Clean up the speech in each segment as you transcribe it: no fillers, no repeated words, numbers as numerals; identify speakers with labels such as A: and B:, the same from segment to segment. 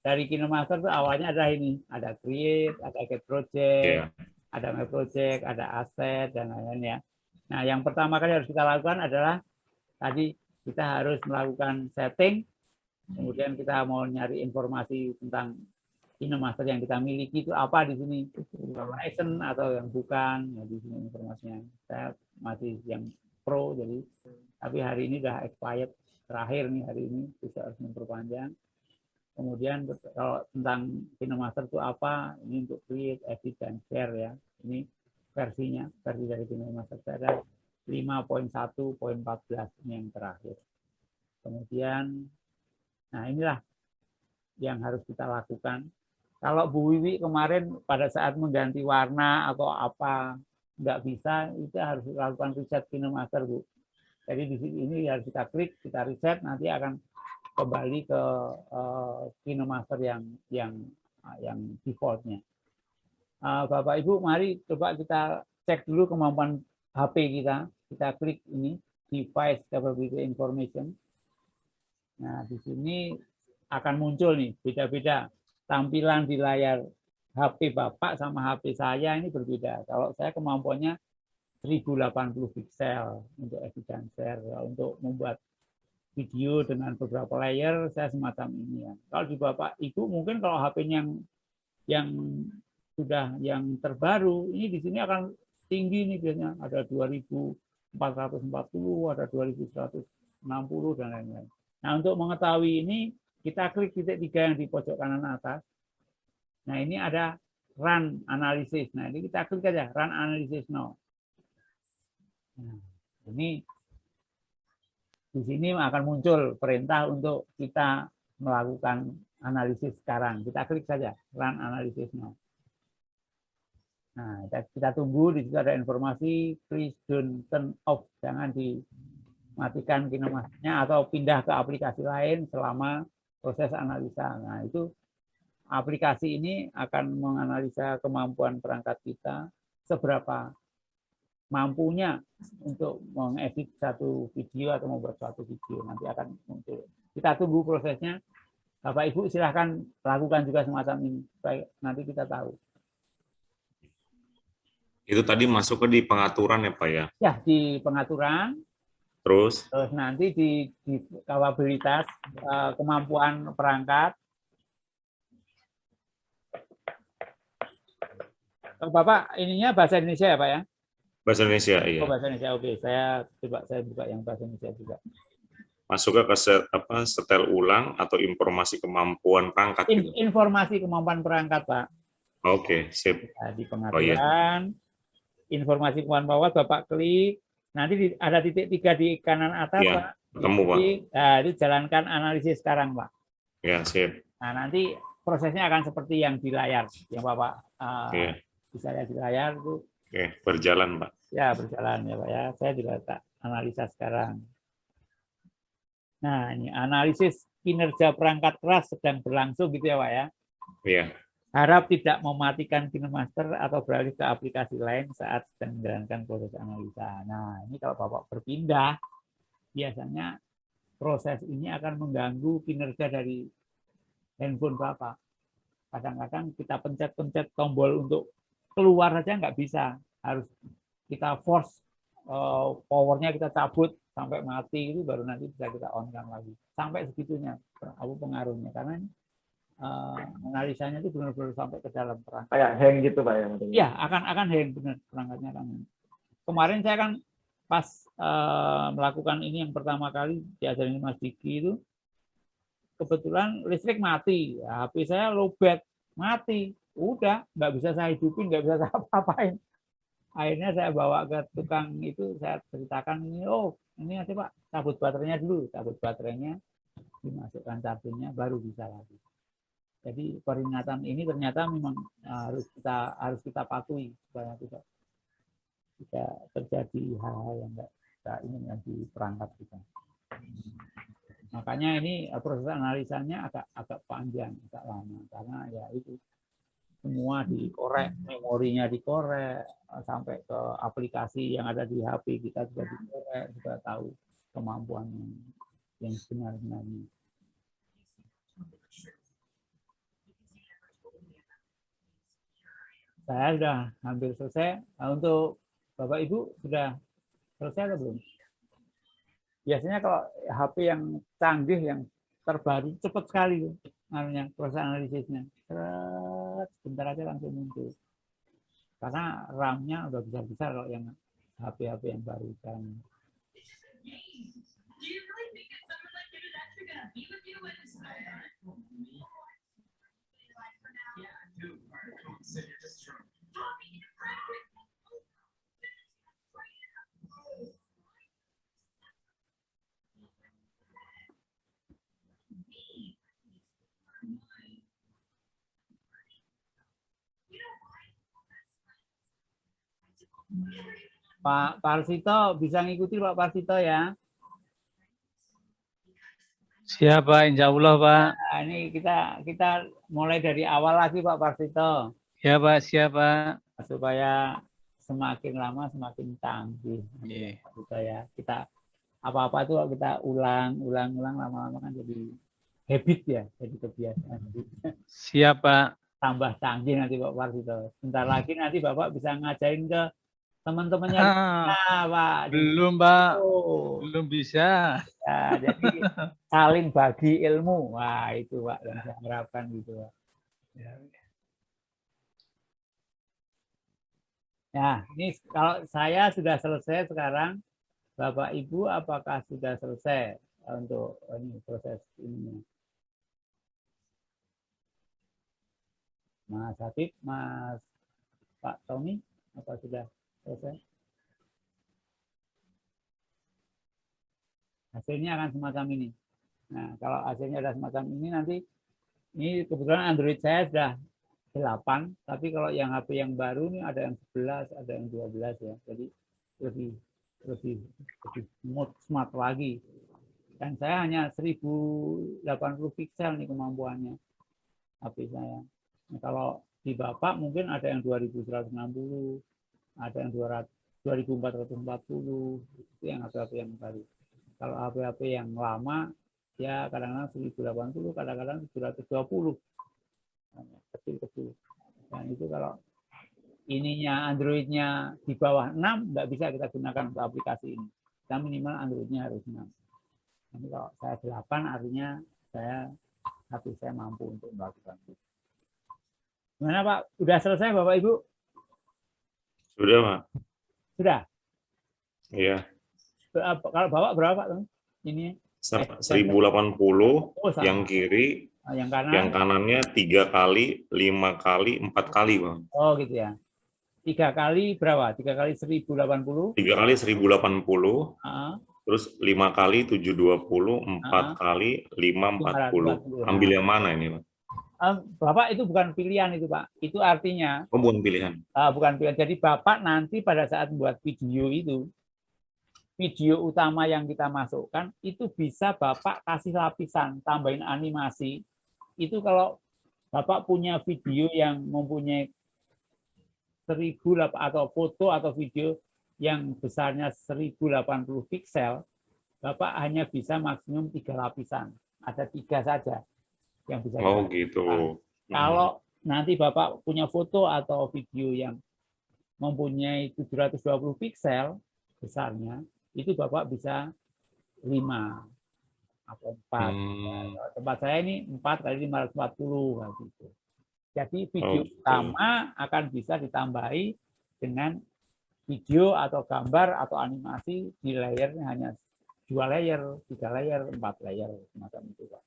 A: dari KinoMaster itu awalnya ada ini, ada create, ada get project, ada my project, ada asset dan lain-lain ya. Nah, yang pertama kali harus kita lakukan adalah tadi kita harus melakukan setting, kemudian kita mau nyari informasi tentang KinoMaster yang kita miliki itu apa di sini, license atau yang bukan, ya di sini informasinya. Saya masih yang pro, jadi tapi hari ini udah expired, terakhir nih hari ini, bisa harus memperpanjang. Kemudian kalau tentang KinoMaster itu apa, ini untuk create, edit, dan share ya. Ini versinya, versi dari KinoMaster ada 5.1.14 ini yang terakhir. Kemudian, nah inilah yang harus kita lakukan. Kalau Bu Wiwi kemarin pada saat mengganti warna atau apa nggak bisa, itu harus lakukan reset KinoMaster, Bu. Jadi di sini ini harus kita klik, kita reset, nanti akan kembali ke KinoMaster yang defaultnya. Bapak Ibu, mari coba kita cek dulu kemampuan HP kita. Kita klik ini device capability information. Nah, di sini akan muncul nih beda-beda tampilan di layar HP Bapak sama HP saya ini berbeda. Kalau saya kemampuannya 1080 pixel untuk edit dan share, untuk membuat video dengan beberapa layer saya semacam ini ya. Kalau di Bapak Ibu mungkin kalau HP-nya yang sudah yang terbaru ini di sini akan tinggi nih, biasanya ada 2440, ada 2160 dan lain-lain. Nah, untuk mengetahui ini kita klik titik 3 yang di pojok kanan atas. Nah, ini ada run analysis. Nah, ini kita klik aja run analysis now. Nah, ini di sini akan muncul perintah untuk kita melakukan analisis sekarang. Kita klik saja run analysis now. Nah, kita tunggu, di situ ada informasi please don't turn off, jangan dimatikan KinoMasternya atau pindah ke aplikasi lain selama proses analisa. Nah, itu aplikasi ini akan menganalisa kemampuan perangkat kita seberapa mampunya untuk mengedit satu video atau membuat satu video, nanti akan muncul. Kita tunggu prosesnya. Bapak Ibu silahkan lakukan juga semacam ini supaya nanti kita tahu.
B: Itu tadi masuk ke di pengaturan ya Pak ya?
A: Ya, di pengaturan.
B: Terus
A: Nanti di kapabilitas kemampuan perangkat. Bapak ininya bahasa Indonesia ya Pak ya?
B: bahasa Indonesia, iya.
A: Oh, bahasa Indonesia, oke. Saya buka yang bahasa Indonesia juga.
B: Masuk ke setel ulang atau informasi kemampuan perangkat gitu.
A: Informasi kemampuan perangkat, Pak.
B: Oke, sip.
A: Nah, di pengaturan, informasi kemampuan bawah, Bapak klik. Nanti ada titik 3 di kanan atas, ya, Pak.
B: Ketemu, Pak.
A: Nah, itu jalankan analisis sekarang, Pak.
B: Ya, sip.
A: Nah, nanti prosesnya akan seperti yang di layar, yang Bapak bisa lihat di layar itu.
B: Oke, berjalan, Pak.
A: Ya, berjalan ya, Pak ya. Saya juga tak analisa sekarang. Nah, ini analisis kinerja perangkat keras sedang berlangsung gitu ya, Pak ya.
B: Iya.
A: Harap tidak mematikan KinoMaster atau beralih ke aplikasi lain saat sedang menjalankan proses analisa. Nah, ini kalau Bapak berpindah, biasanya proses ini akan mengganggu kinerja dari handphone Bapak. Kadang-kadang kita pencet-pencet tombol untuk keluar saja nggak bisa. Harus kita force powernya kita cabut sampai mati, itu baru nanti bisa kita on-kan lagi. Sampai segitunya pengaruhnya. Karena analisanya itu benar-benar sampai ke dalam perangkat.
C: Kayak hang gitu Pak ya?
A: Iya, akan hang, benar, perangkatnya akan hang. Kemarin saya kan pas melakukan ini yang pertama kali diajarin Mas Diki itu, kebetulan listrik mati, ya, HP saya lowbat, mati, udah nggak bisa saya hidupin, nggak bisa saya apa-apain. Akhirnya saya bawa ke tukang itu, saya ceritakan ini, oh ini nanti Pak, cabut baterainya dulu, cabut baterainya, dimasukkan chargernya, baru bisa lagi. Jadi peringatan ini ternyata memang harus kita patuhi supaya tidak terjadi hal-hal yang nggak kita inginkan di perangkat kita. Makanya ini proses analisanya agak panjang, agak lama, karena ya itu semua dikorek, memorinya dikorek, sampai ke aplikasi yang ada di HP kita juga dikorek, juga tahu kemampuan yang sebenarnya. Saya sudah hampir selesai. Nah, untuk Bapak Ibu sudah selesai atau belum? Biasanya kalau HP yang canggih, yang terbaru, cepat sekali proses analisisnya. Sebentar aja langsung muncul. Karena RAM-nya udah besar-besar kalau yang HP-HP yang baru sekarang. Pak Parsito bisa ngikuti Pak Parsito ya.
C: Siap Pak, insya Allah Pak.
A: Nah, ini kita mulai dari awal lagi Pak Parsito.
C: Ya Pak, siap Pak.
A: Supaya semakin lama semakin canggih. Supaya kita apa-apa itu kita ulang lama-lama kan jadi habit ya, jadi kebiasaan.
C: Siap Pak.
A: Tambah canggih nanti Pak Parsito. Sebentar lagi nanti Bapak bisa ngajarin ke teman-temannya. Pak.
C: Belum Pak, belum bisa.
A: Ya, jadi saling bagi ilmu. Wah itu Pak yang saya harapkan gitu Pak. Ya, ini kalau saya sudah selesai sekarang, Bapak Ibu apakah sudah selesai untuk ini proses ini? Mas Habib, Mas Pak Tommy, apa sudah selesai? Hasilnya akan semacam ini. Nah, kalau hasilnya ada semacam ini nanti, ini kebetulan Android saya sudah 8, tapi kalau yang HP yang baru ini ada yang 11, ada yang 12 ya. Jadi lebih smart lagi. Dan saya hanya 1080 piksel nih kemampuannya HP saya. Nah, kalau di Bapak mungkin ada yang 2160, ada yang 2440, itu yang HP-HP yang baru. Kalau HP-HP yang lama, ya kadang-kadang 1080, kadang-kadang 720. Kecil-kecil. Dan itu kalau ininya Android-nya di bawah 6, nggak bisa kita gunakan untuk aplikasi ini. Kita minimal Android-nya harus 6. Nanti kalau saya 8, artinya HP saya mampu untuk melakukan itu. Gimana Pak? Sudah selesai Bapak Ibu?
B: Sudah Pak.
A: Sudah?
B: Iya.
A: Kalau Bapak berapa Pak? Ini
B: 1080 yang kiri,
A: yang kanan.
B: Yang kanannya 3 kali, 5 kali, 4 kali Bang.
A: Oh gitu ya. 3 kali berapa? 3 kali 1080?
B: 3 kali 1080. Terus 5 kali 720, 4 kali 540. Ambil yang mana ini Pak?
A: Bapak itu bukan pilihan itu Pak. Itu artinya.
B: Oh, bukan pilihan.
A: Bukan pilihan. Jadi Bapak nanti pada saat membuat video itu, video utama yang kita masukkan itu bisa Bapak kasih lapisan, tambahin animasi. Itu kalau Bapak punya video yang mempunyai 1000 atau foto atau video yang besarnya 1080 piksel, Bapak hanya bisa maksimum 3 lapisan. Ada 3 saja yang bisa.
B: Oh gitu.
A: Kalau nanti Bapak punya foto atau video yang mempunyai 720 piksel besarnya, itu Bapak bisa 5 atau 4. Tempat saya ini 4 kali 540 gitu. Jadi video utama akan bisa ditambahi dengan video atau gambar atau animasi di layernya hanya 2 layer, 3 layer, 4 layer semacam itu Pak.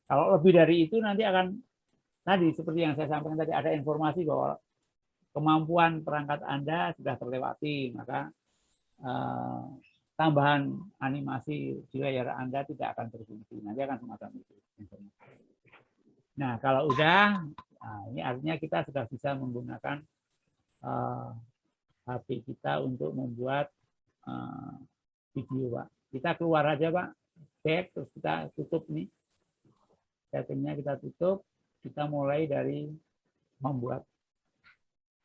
A: Kalau lebih dari itu nanti akan tadi seperti yang saya sampaikan tadi ada informasi bahwa kemampuan perangkat Anda sudah terlewati, maka tambahan animasi di layar Anda tidak akan berfungsi. Nanti akan semacam itu. Nah, kalau udah, ini artinya kita sudah bisa menggunakan HP kita untuk membuat video, Pak. Kita keluar aja, Pak. Back, terus kita tutup nih. Settingnya kita tutup. Kita mulai dari membuat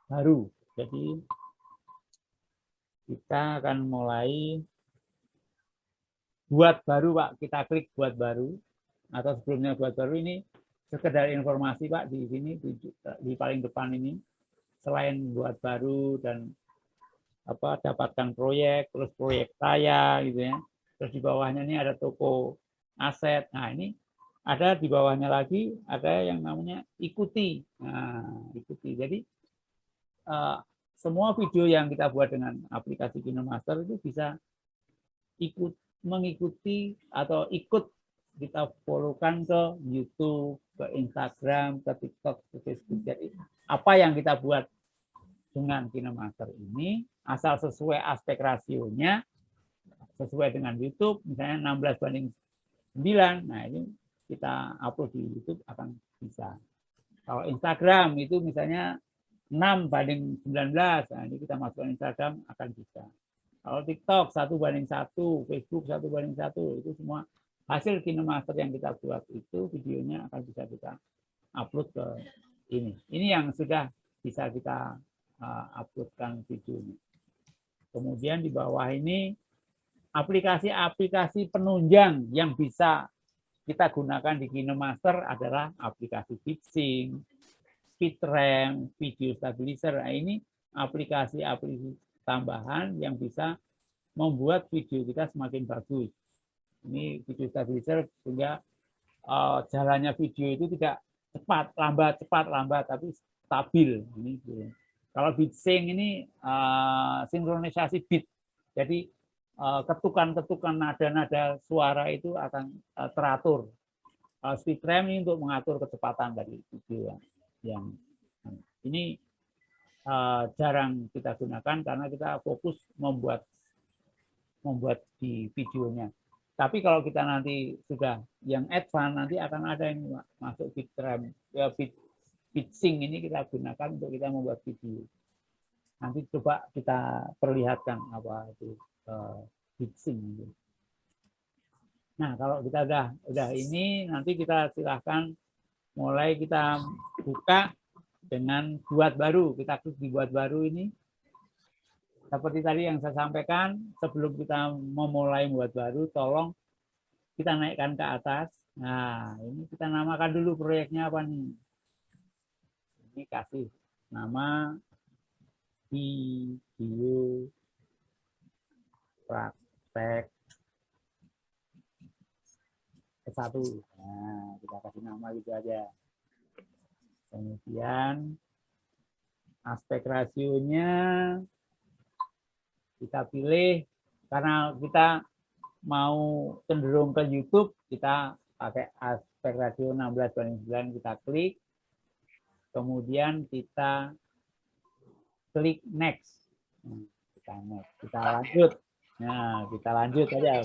A: baru. Jadi, kita akan mulai buat baru, Pak. Kita klik buat baru. Atau sebelumnya buat baru ini sekedar informasi, Pak, di sini di paling depan ini. selain buat baru dan dapatkan proyek, terus proyek saya gitu ya. Terus di bawahnya ini ada toko aset. Nah, ini ada di bawahnya lagi ada yang namanya ikuti. Nah, ikuti. Jadi semua video yang kita buat dengan aplikasi KinoMaster itu bisa mengikuti atau ikut kita follow-kan ke YouTube, ke Instagram, ke TikTok, ke Facebook. Jadi apa yang kita buat dengan KinoMaster ini asal sesuai aspek rasionya sesuai dengan YouTube, misalnya 16:9, nah ini kita upload di YouTube akan bisa. Kalau Instagram itu misalnya 6:19, nah ini kita masukkan Instagram akan bisa. Kalau TikTok 1:1, Facebook 1:1, itu semua hasil KinoMaster yang kita buat itu videonya akan bisa kita upload ke ini. Ini yang sudah bisa kita uploadkan videonya. Kemudian di bawah ini aplikasi-aplikasi penunjang yang bisa kita gunakan di KinoMaster adalah aplikasi FeedSync, SpeedRamp, Video Stabilizer. Nah, ini aplikasi-aplikasi tambahan yang bisa membuat video kita semakin bagus. Ini Video Stabilizer sehingga jalannya video itu tidak cepat, lambat, tapi stabil. Ini kalau BeatSync ini sinkronisasi beat. Jadi ketukan-ketukan nada-nada suara itu akan teratur. SpeedRamp ini untuk mengatur kecepatan dari video yang ini jarang kita gunakan karena kita fokus membuat di videonya. Tapi kalau kita nanti sudah yang advance, nanti akan ada yang masuk BeatRamp, BeatSync ini kita gunakan untuk kita membuat video. Nanti coba kita perlihatkan apa itu BeatSync. Nah, kalau kita udah ini, nanti kita silahkan mulai kita buka dengan buat baru. Kita klik di buat baru ini. Seperti tadi yang saya sampaikan, sebelum kita memulai buat baru, tolong kita naikkan ke atas. Nah, ini kita namakan dulu proyeknya apa nih. Ini kasih nama video praktek S1. Nah, kita kasih nama gitu aja. Kemudian aspek rasionya kita pilih, karena kita mau cenderung ke YouTube, kita pakai aspek rasio 16:9, kita klik. Kemudian kita klik next. Nah, kita next. Kita lanjut. Nah, kita lanjut aja.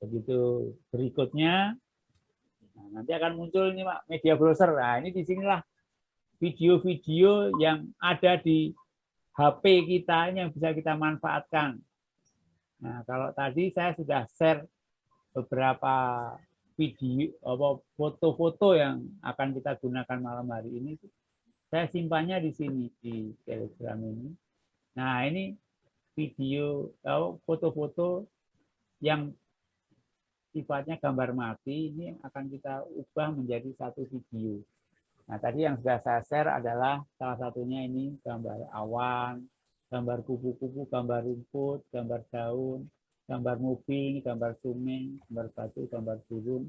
A: Begitu berikutnya, nah, nanti akan muncul ini Pak, media browser. Nah, ini disinilah video-video yang ada di HP kita yang bisa kita manfaatkan. Nah, kalau tadi saya sudah share beberapa video, foto-foto yang akan kita gunakan malam hari ini. Saya simpannya di sini di Telegram ini. Nah, ini video, foto-foto yang sifatnya gambar mati, ini akan kita ubah menjadi satu video. Nah, tadi yang sudah saya share adalah salah satunya ini gambar awan, gambar kupu-kupu, gambar rumput, gambar daun, gambar mobil, gambar sungai, gambar batu, gambar burung.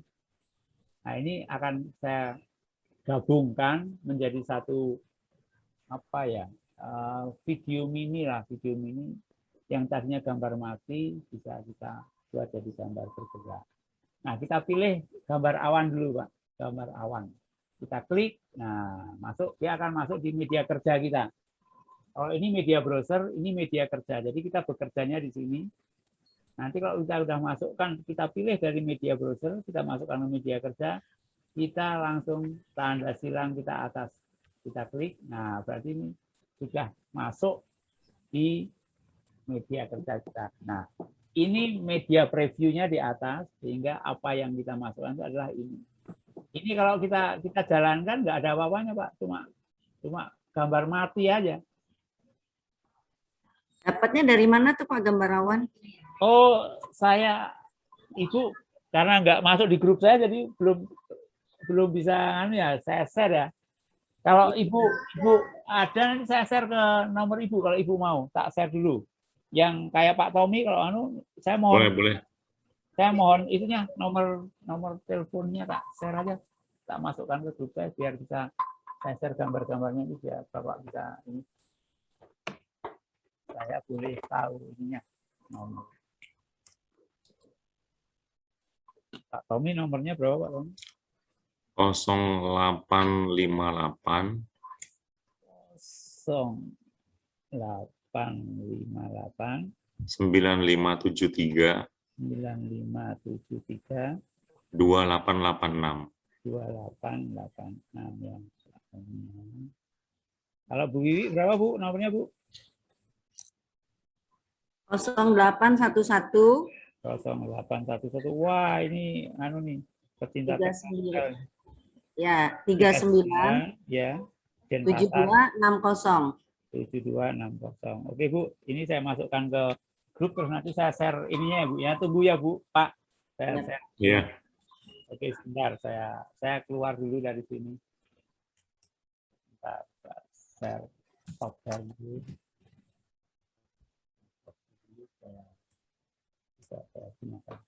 A: Nah, ini akan saya gabungkan menjadi satu video mini lah, video mini yang tadinya gambar mati bisa kita buat jadi gambar bergerak. Nah, kita pilih gambar awan dulu, Pak. Gambar awan. Kita klik, nah dia akan masuk di media kerja kita. Kalau ini media browser, ini media kerja. Jadi kita bekerjanya di sini. Nanti kalau kita sudah masukkan, kita pilih dari media browser, kita masukkan ke media kerja, kita langsung tanda silang kita atas. Kita klik, nah berarti ini sudah masuk di media kerja kita. Nah, ini media previewnya di atas, sehingga apa yang kita masukkan itu adalah ini. Ini kalau kita jalankan nggak ada apa-apanya, Pak. Cuma gambar mati aja.
D: Dapatnya dari mana tuh Pak gambar awan?
A: Oh, Ibu karena nggak masuk di grup saya, jadi belum bisa anu ya, saya share ya. Kalau ibu ada, nanti saya share ke nomor ibu kalau ibu mau, tak share dulu. Yang kayak Pak Tommy kalau anu, saya mohon.
B: Boleh.
A: Saya mohon itunya nomor teleponnya tak share aja, tak masukkan ke grup saya biar bisa saya share gambar-gambarnya itu biar Bapak bisa ini. Saya boleh tahu ininya nomor. Pak Tommy nomornya berapa Pak Tommy?
B: 0858
A: 0858
B: 9573
A: 9573
B: 2886.
A: 2886 yang kalau Bu Wiwi berapa Bu nomornya Bu?
D: 0811
A: 0811. Wah, ini anu nih, pecinta
D: 39 ya 39
A: ya.
D: 7260.
A: 7260. Oke Bu, ini saya masukkan ke grup terus nanti saya share ininya ya Bu ya. Tunggu ya Bu, Pak. Saya share.
B: Iya.
A: Oke, sebentar saya keluar dulu dari sini. Share software dulu. Saya gunakan.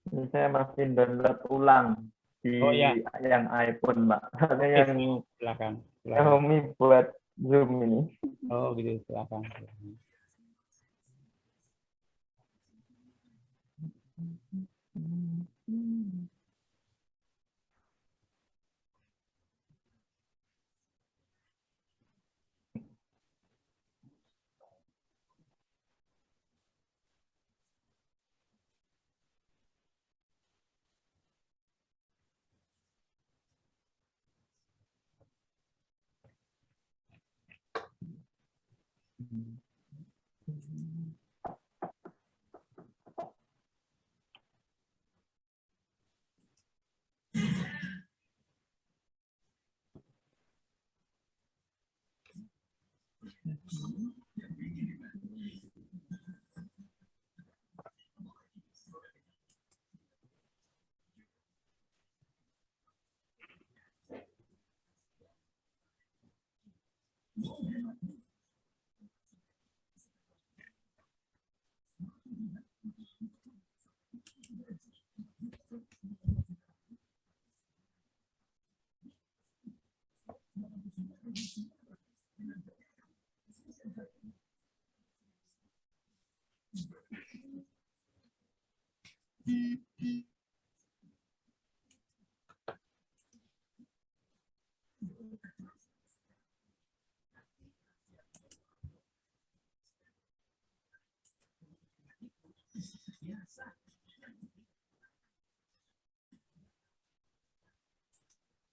E: Ini saya masih download ulang di yang iPhone, Mbak. Ada yang
A: belakang.
E: Xiaomi buat Zoom ini.
A: Oh, gitu, belakang.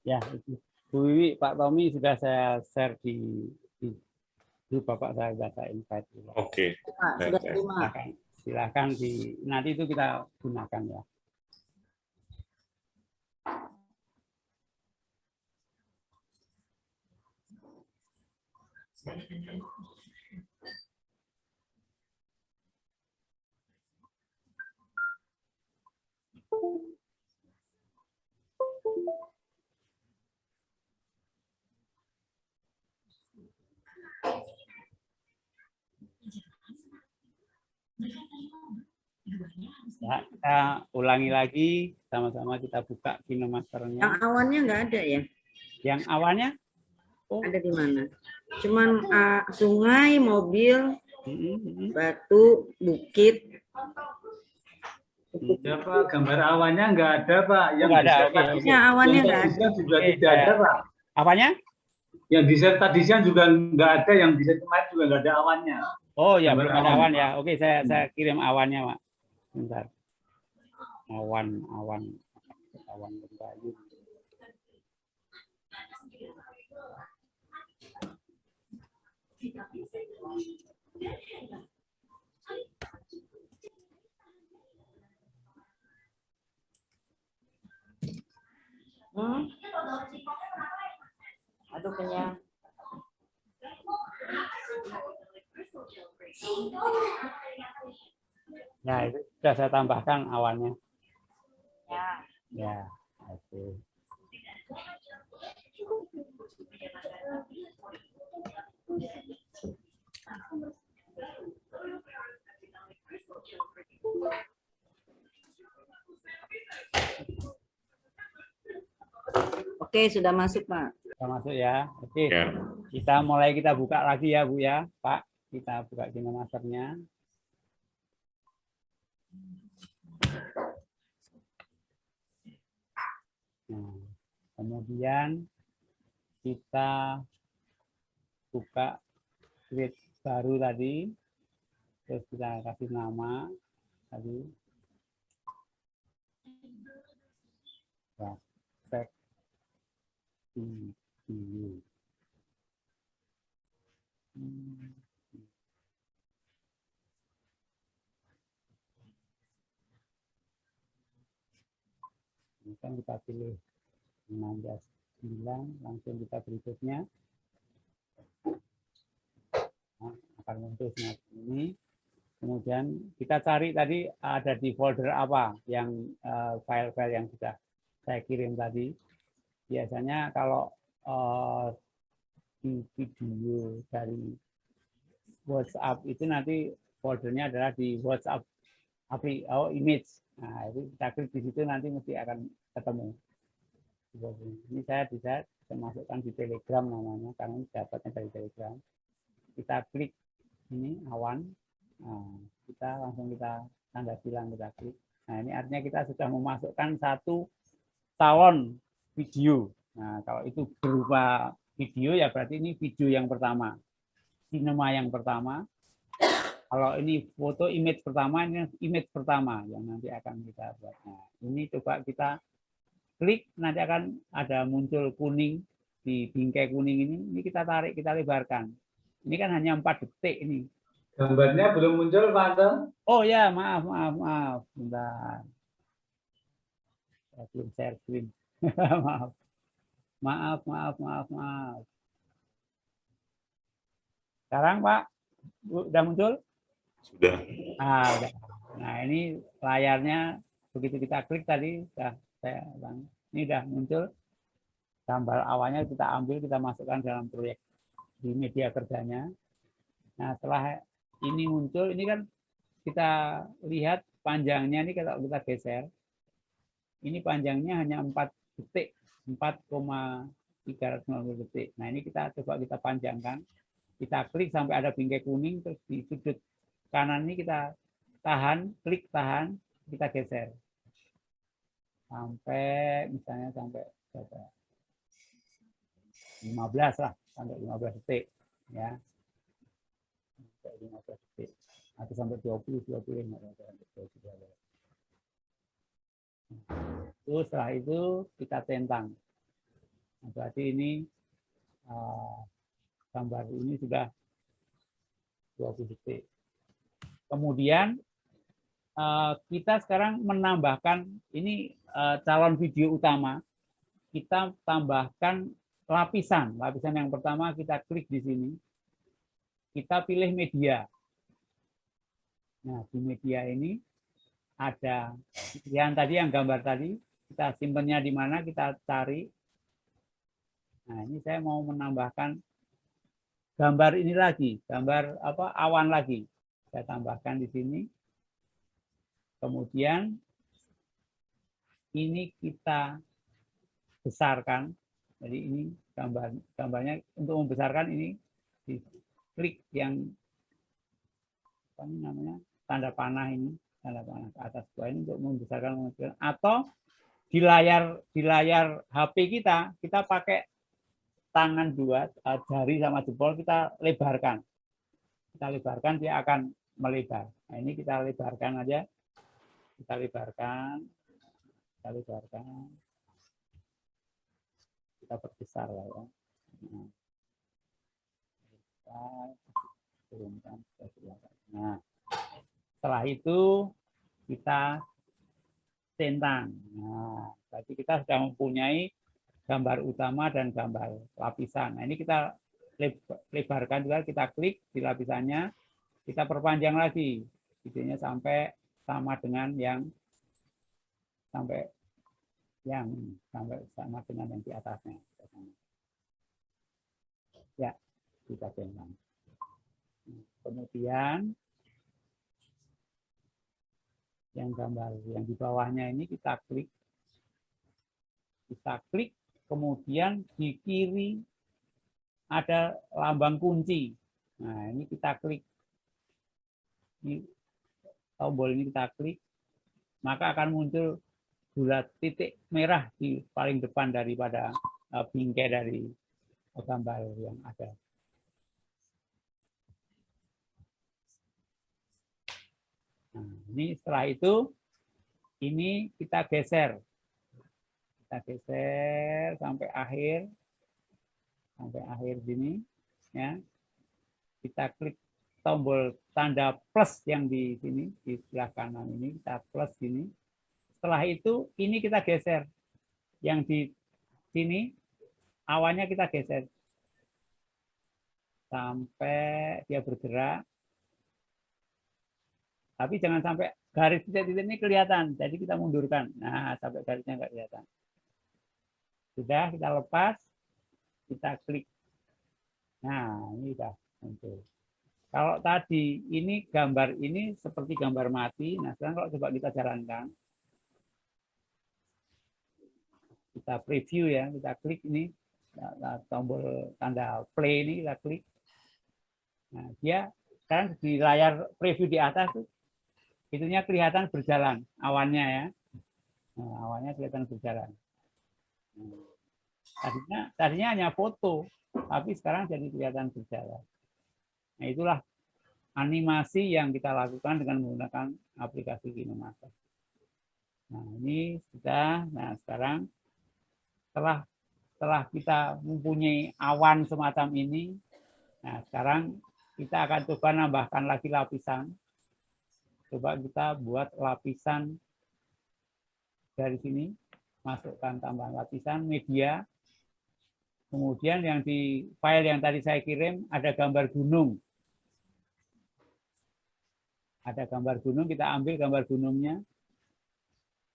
A: Ya, itu. Bu Wiwi, Pak Tommy sudah saya share di grup Bapak saya bahasa invite.
B: Oke.
D: Pak, sudah terima.
A: Silakan nanti itu kita gunakan ya. Ya, kita ulangi lagi, sama-sama kita buka KinoMasternya.
D: Yang awannya nggak ada ya?
A: Yang awalnya?
D: Oh. Ada di mana? Cuman sungai, mobil, batu, bukit.
C: Ya Pak, gambar awannya nggak ada Pak. Yang
A: nggak ada.
D: Ya, awannya nggak ada.
C: Juga tidak ada Pak.
A: Apanya?
C: Yang di set tadi siang juga nggak ada, yang di set kemarin juga nggak ada awannya.
A: Oh ya, belum ada awan ya. Oke, saya kirim awannya, Pak. Bentar. Awan berkayu.
D: Aduh, kenyang.
A: Nah, itu sudah saya tambahkan awannya.
D: Ya.
A: Ya, oke.
D: Oke, sudah masuk, Pak.
A: Sudah masuk ya. Oke.
B: Ya.
A: Kita buka lagi ya, Bu ya, Pak. Kita buka KinoMasternya. Nah, kemudian kita buka sheet baru tadi, terus kita kasih nama tadi, praktek video. Ini kan kita pilih 16.9, langsung kita berikutnya. Nah, akan muncul seperti ini. Kemudian kita cari tadi ada di folder apa yang file-file yang sudah saya kirim tadi. Biasanya kalau di video dari WhatsApp itu nanti foldernya adalah di WhatsApp image. Nah, itu kita klik di situ nanti mesti akan ketemu. Ini saya bisa masukkan di Telegram namanya, karena ini dapatnya dari Telegram. Kita klik ini awan. Nah, kita langsung tanda silang kita klik. Nah, ini artinya kita sudah memasukkan satu salon video. Nah, kalau itu berupa video ya berarti ini video yang pertama, sinema yang pertama. Kalau ini foto image pertama, ini image pertama yang nanti akan kita buat. Nah, ini coba kita klik, nanti akan ada muncul kuning di bingkai kuning ini kita tarik, kita lebarkan. Ini kan hanya 4 detik ini.
C: Gambarnya belum muncul, Pak Anton?
A: Oh ya, maaf. Bentar. Saya belum share screen. maaf. Sekarang Pak, udah muncul?
B: Sudah.
A: Udah. Nah, ini layarnya begitu kita klik tadi, ini udah muncul. Gambar awalnya kita ambil, kita masukkan dalam proyek di media kerjanya. Nah, setelah ini muncul, ini kan kita lihat panjangnya ini kalau kita geser, ini panjangnya hanya 4 detik, 4,390 detik. Nah, ini kita coba kita panjangkan. Kita klik sampai ada bingkai kuning, terus di sudut kanan ini kita tahan, klik tahan, kita geser. Sampai misalnya sampai 15 lah, sampai 15 detik ya. Sampai 15 detik. Atau sampai 20 nggak ada. Terus setelah itu kita centang. Nah, berarti ini gambar ini sudah 20 detik. Kemudian kita sekarang menambahkan ini calon video utama. Kita tambahkan lapisan. Lapisan yang pertama kita klik di sini. Kita pilih media. Nah, di media ini ada yang tadi, yang gambar tadi, kita simpennya di mana, kita cari. Nah, ini saya mau menambahkan gambar ini lagi, gambar apa, awan lagi. Saya tambahkan di sini. Kemudian ini kita besarkan. Jadi ini gambarnya untuk membesarkan ini diklik yang apa ini namanya, tanda panah ini. Tanda panah ke atas bawah ini untuk membesarkan, atau di layar HP kita pakai tangan dua, jari sama jempol kita lebarkan. Kita lebarkan, dia akan melebar. Nah, ini kita lebarkan aja. Kita lebarkan. Kita perbesar lah ya. Nah, setelah itu kita centang. Nah, berarti kita sudah mempunyai gambar utama dan gambar lapisan. Nah, ini kita lebarkan juga, kita klik di lapisannya, kita perpanjang lagi videonya sampai sama dengan yang sampai sama dengan yang di atasnya. Ya, kita centang. Kemudian yang gambar yang di bawahnya ini kita klik, kemudian di kiri ada lambang kunci. Nah, ini kita klik, ini tombol ini kita klik, maka akan muncul bulat titik merah di paling depan daripada bingkai dari gambar yang ada. Nah, ini setelah itu ini kita geser sampai akhir sini ya. Kita klik tombol tanda plus yang di sini di sebelah kanan ini, kita plus sini. Setelah itu ini kita geser, yang di sini awannya kita geser sampai dia bergerak. Tapi jangan sampai garis titik-titik ini kelihatan. Jadi kita mundurkan. Nah, sampai garisnya nggak kelihatan. Sudah, kita lepas. Kita klik. Nah, ini sudah muncul. Kalau tadi ini gambar ini seperti gambar mati. Nah, sekarang kalau coba kita jalankan. Kita preview ya. Kita klik ini. Tombol tanda play ini kita klik. Nah, dia sekarang di layar preview di atas tuh, itunya kelihatan berjalan awannya ya. Nah, awannya kelihatan berjalan. Tadinya hanya foto, tapi sekarang jadi kelihatan berjalan. Nah, itulah animasi yang kita lakukan dengan menggunakan aplikasi KineMaster. Nah, ini sudah. Nah, sekarang setelah kita mempunyai awan semacam ini, nah sekarang kita akan coba nambahkan lagi lapisan. Coba kita buat lapisan dari sini, masukkan tambahan lapisan media. Kemudian yang di file yang tadi saya kirim ada gambar gunung. Ada gambar gunung, kita ambil gambar gunungnya.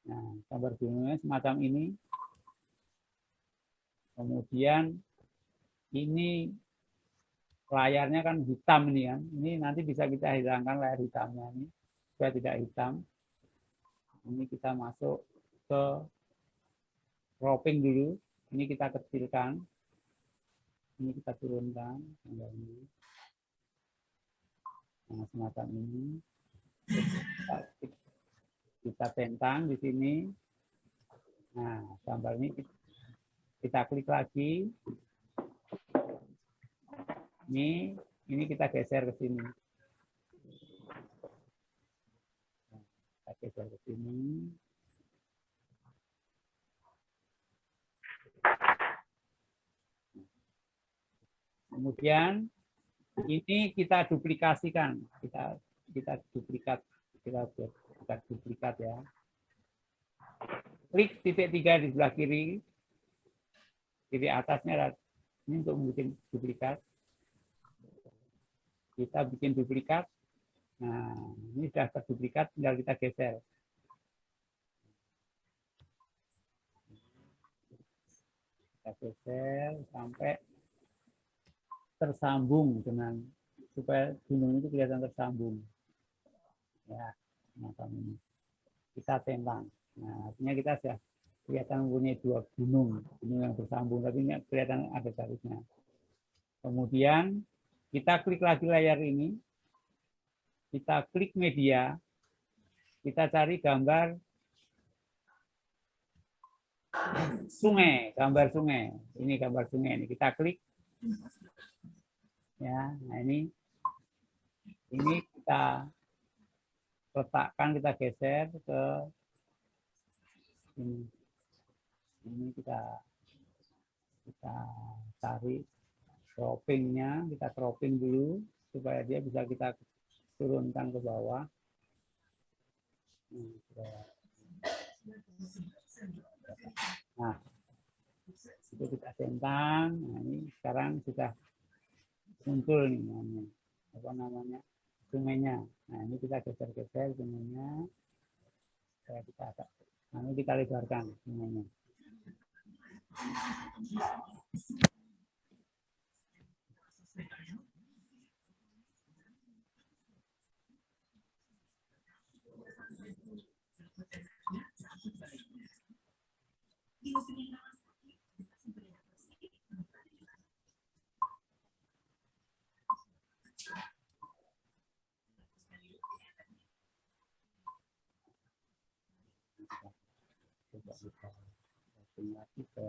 A: Nah, gambar gunungnya semacam ini. Kemudian ini layarnya kan hitam ini kan. Ini nanti bisa kita hilangkan layar hitamnya ini. Supaya tidak hitam. Ini kita masuk ke cropping dulu. Ini kita kecilkan. Ini kita turunkan. Nah, semacam ini. Kita centang di sini. Nah, gambar ini kita klik lagi. Ini kita geser ke sini. Kita geser ke sini. Kemudian ini kita duplikasikan, kita duplikat ya. Klik titik 3 di sebelah kiri atasnya, ini untuk bikin duplikat. Kita bikin duplikat. Nah, ini sudah terduplikat, tinggal kita geser. Kita geser sampai tersambung dengan, supaya gunung itu kelihatan tersambung. Ya, macam ini. Kita tentang. Nah, artinya kita sudah kelihatan mempunyai dua gunung yang bersambung, tapi ini kelihatan ada garisnya. Kemudian kita klik lagi layar ini, kita klik media, kita cari gambar sungai, Ini gambar sungai, ini kita klik. Ya, nah ini kita letakkan, kita geser ke ini. Ini kita cari croppingnya, kita cropping dulu supaya dia bisa kita turunkan ke bawah. Nah, itu kita centang. Nah, ini sekarang sudah muncul nih namanya sungainya. Nah, ini kita geser-geser sungainya. Ini kita lebarkan sungainya. Coba kita lagi ke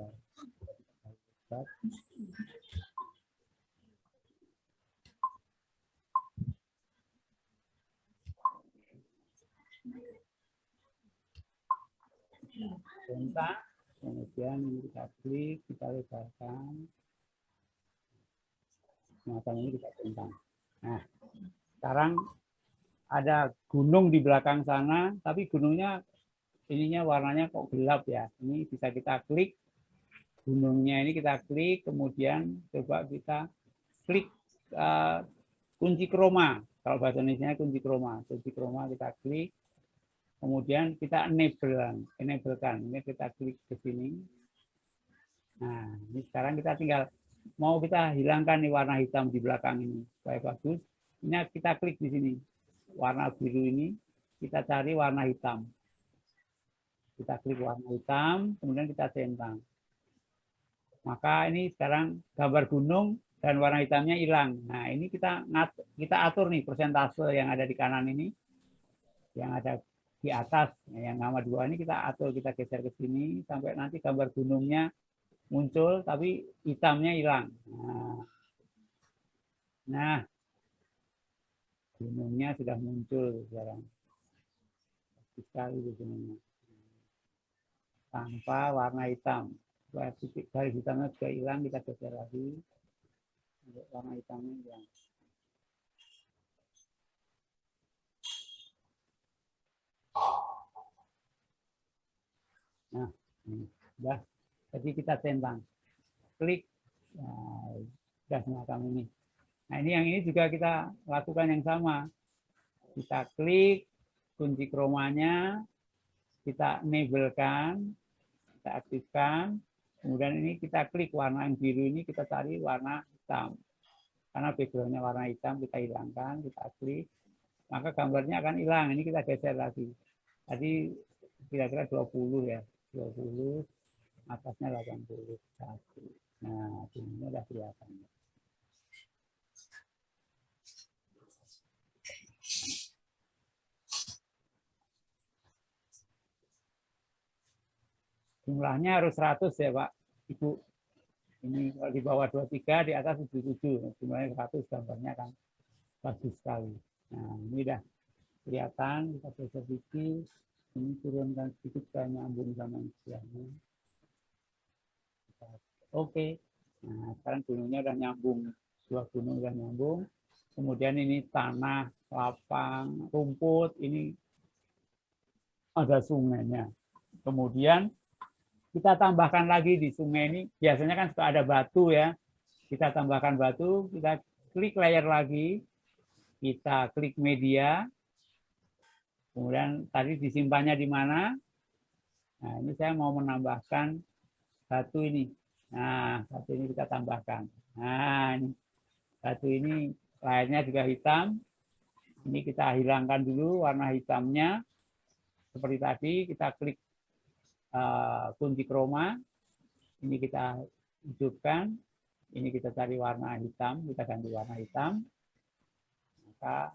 A: centang, kemudian kita klik, kita lebarkan. Macam ini kita centang. Nah, sekarang ada gunung di belakang sana, tapi gunungnya ininya warnanya kok gelap ya. Ini bisa kita klik gunungnya, ini kita klik, kemudian coba kita klik kunci kroma. Kalau bahasa Indonesia kunci kroma. Kunci kroma kita klik, kemudian kita enablekan. Ini kita klik ke sini. Nah, ini sekarang kita tinggal mau kita hilangkan nih warna hitam di belakang ini supaya bagus. Ini kita klik di sini. Warna biru ini kita cari warna hitam. Kita klik warna hitam, kemudian kita centang. Maka ini sekarang gambar gunung dan warna hitamnya hilang. Nah, ini kita atur nih persentase yang ada di kanan ini, yang ada di atas, yang nama 2 ini kita atur, kita geser ke sini sampai nanti gambar gunungnya muncul, tapi hitamnya hilang. Nah, gunungnya sudah muncul sekarang. Sekali di gunungnya. Tanpa warna hitam. Titik garis hitamnya sudah hilang, kita geser lagi. Warna hitamnya hilang. Nah, ini sudah. Jadi kita centang. Klik. Nah, sudah semacam ini. Nah, yang ini juga kita lakukan yang sama. Kita klik kunci kromanya, kita enablekan, kita aktifkan, kemudian ini kita klik warna yang biru ini, kita cari warna hitam. Karena backgroundnya warna hitam, kita hilangkan, kita klik, maka gambarnya akan hilang. Ini kita geser lagi. Tadi kira-kira 20 ya, 20, atasnya 81. Nah, ini udah kelihatan. Jumlahnya harus 100 ya Pak, Ibu. Ini kalau di bawah 23, di atas 77. Jumlahnya 100, gambarnya kan bagus sekali. Nah, ini udah kelihatan, kita geser sedikit, ini turunkan sedikit supaya nyambung sama isiannya. Oke, nah sekarang gunungnya udah nyambung, dua gunung udah nyambung. Kemudian ini tanah, lapang, rumput, ini ada sungainya. Kemudian kita tambahkan lagi di sungai ini, biasanya kan suka ada batu ya. Kita tambahkan batu, kita klik layer lagi, kita klik media, kemudian tadi disimpannya di mana. Nah, ini saya mau menambahkan batu ini. Nah, batu ini kita tambahkan. Nah, ini batu ini layarnya juga hitam. Ini kita hilangkan dulu warna hitamnya. Seperti tadi, kita klik kunci chroma. Ini kita hidupkan. Ini kita cari warna hitam, kita ganti warna hitam. Maka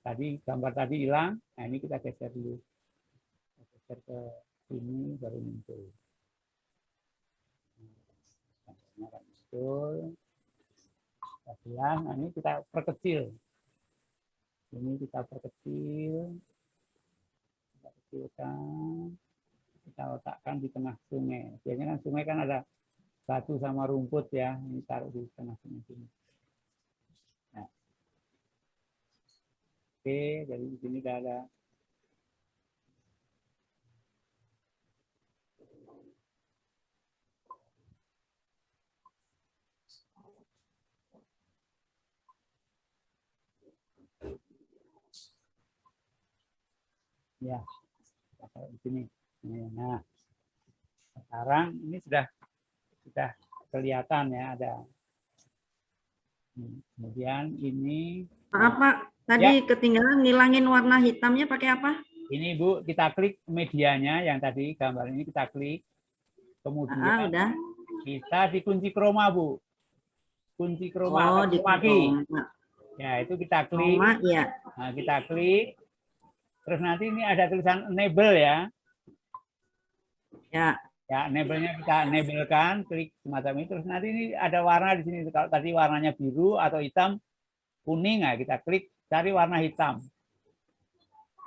A: tadi gambar tadi hilang. Nah, ini kita geser dulu. Kita geser ke sini baru muncul. Muncul. Kita hilang. Nah, ini kita perkecil. Ini kita perkecil. Kita kecilkan. Kita letakkan di tengah sungai. Biasanya kan sungai kan ada batu sama rumput ya, ini taruh di tengah-tengah sini. Nah. Oke, jadi di sini udah ada. Ya, taruh di sini. Nah, sekarang ini sudah kelihatan ya ada. Kemudian ini.
D: Maaf Pak, tadi ya, ketinggalan ngilangin warna hitamnya pakai apa?
A: Ini Bu, kita klik medianya yang tadi gambar ini kita klik. Kemudian
D: udah.
A: Kita di kunci chroma Bu. Kunci chroma.
D: Oh, di chroma.
A: Ya, itu kita klik.
D: Chroma, ya.
A: Nah, kita klik. Terus nanti ini ada tulisan enable ya.
D: Ya.
A: Ya, enable-nya kita enable-kan, klik semacam ini. Terus nanti ini ada warna di sini. Kalau tadi warnanya biru atau hitam, kuning, nah kita klik cari warna hitam.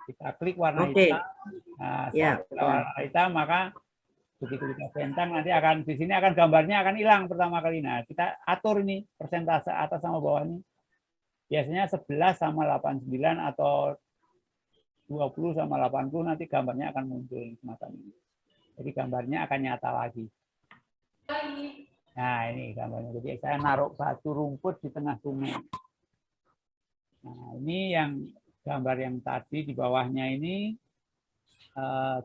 A: Kita klik warna hitam. Nah,
D: ya,
A: warna hitam, maka begitu kita centang nanti akan di sini akan gambarnya akan hilang pertama kali. Nah, kita atur ini persentase atas sama bawah ini. Biasanya 11 sama 89 atau 20 sama 80 nanti gambarnya akan muncul semacam ini. Jadi gambarnya akan nyata lagi. Nah, ini gambarnya. Jadi saya naruh batu rumput di tengah sungai. Nah, ini yang gambar yang tadi di bawahnya ini.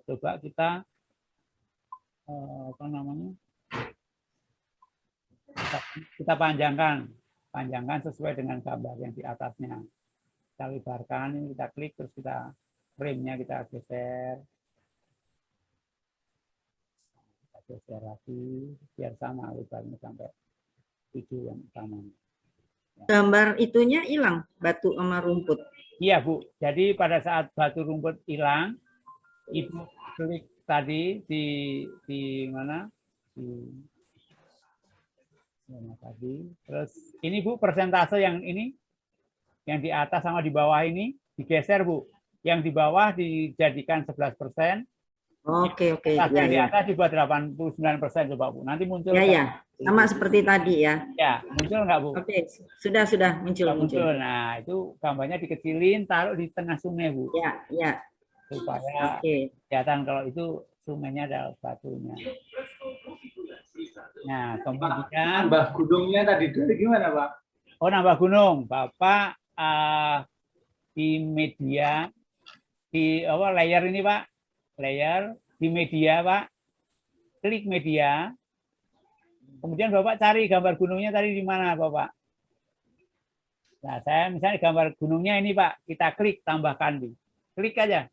A: Coba kita apa namanya? Kita panjangkan sesuai dengan gambar yang di atasnya. Kita lebarkan, ini kita klik, terus kita frame-nya kita geser. Geser lagi biar sama lebarnya sampai 7 yang utama. Ya.
D: Gambar itunya hilang, batu sama rumput.
A: Iya Bu, jadi pada saat batu rumput hilang, Ibu klik tadi di mana? Di mana tadi? Terus ini Bu persentase yang ini, yang di atas sama di bawah ini digeser Bu. Yang di bawah dijadikan 11%.
D: Oke.
A: Yang di atas dibuat 89% coba Bu. Nanti muncul.
D: Ya. Sama seperti tadi ya.
A: Ya, muncul nggak Bu?
D: Oke, sudah muncul.
A: Nah, itu gambarnya dikecilin, taruh di tengah sungai Bu.
D: Ya.
A: Supaya kelihatan kalau itu sungainya ada batunya. Nah, kemudian
C: nambah gunungnya tadi dari gimana Pak?
A: Oh, nambah gunung. Bapak di media di layer ini Pak. Layer di media Pak, klik media, kemudian Bapak cari gambar gunungnya tadi di mana Bapak. Nah, saya misalnya gambar gunungnya ini Pak, kita klik tambahkan di, klik aja,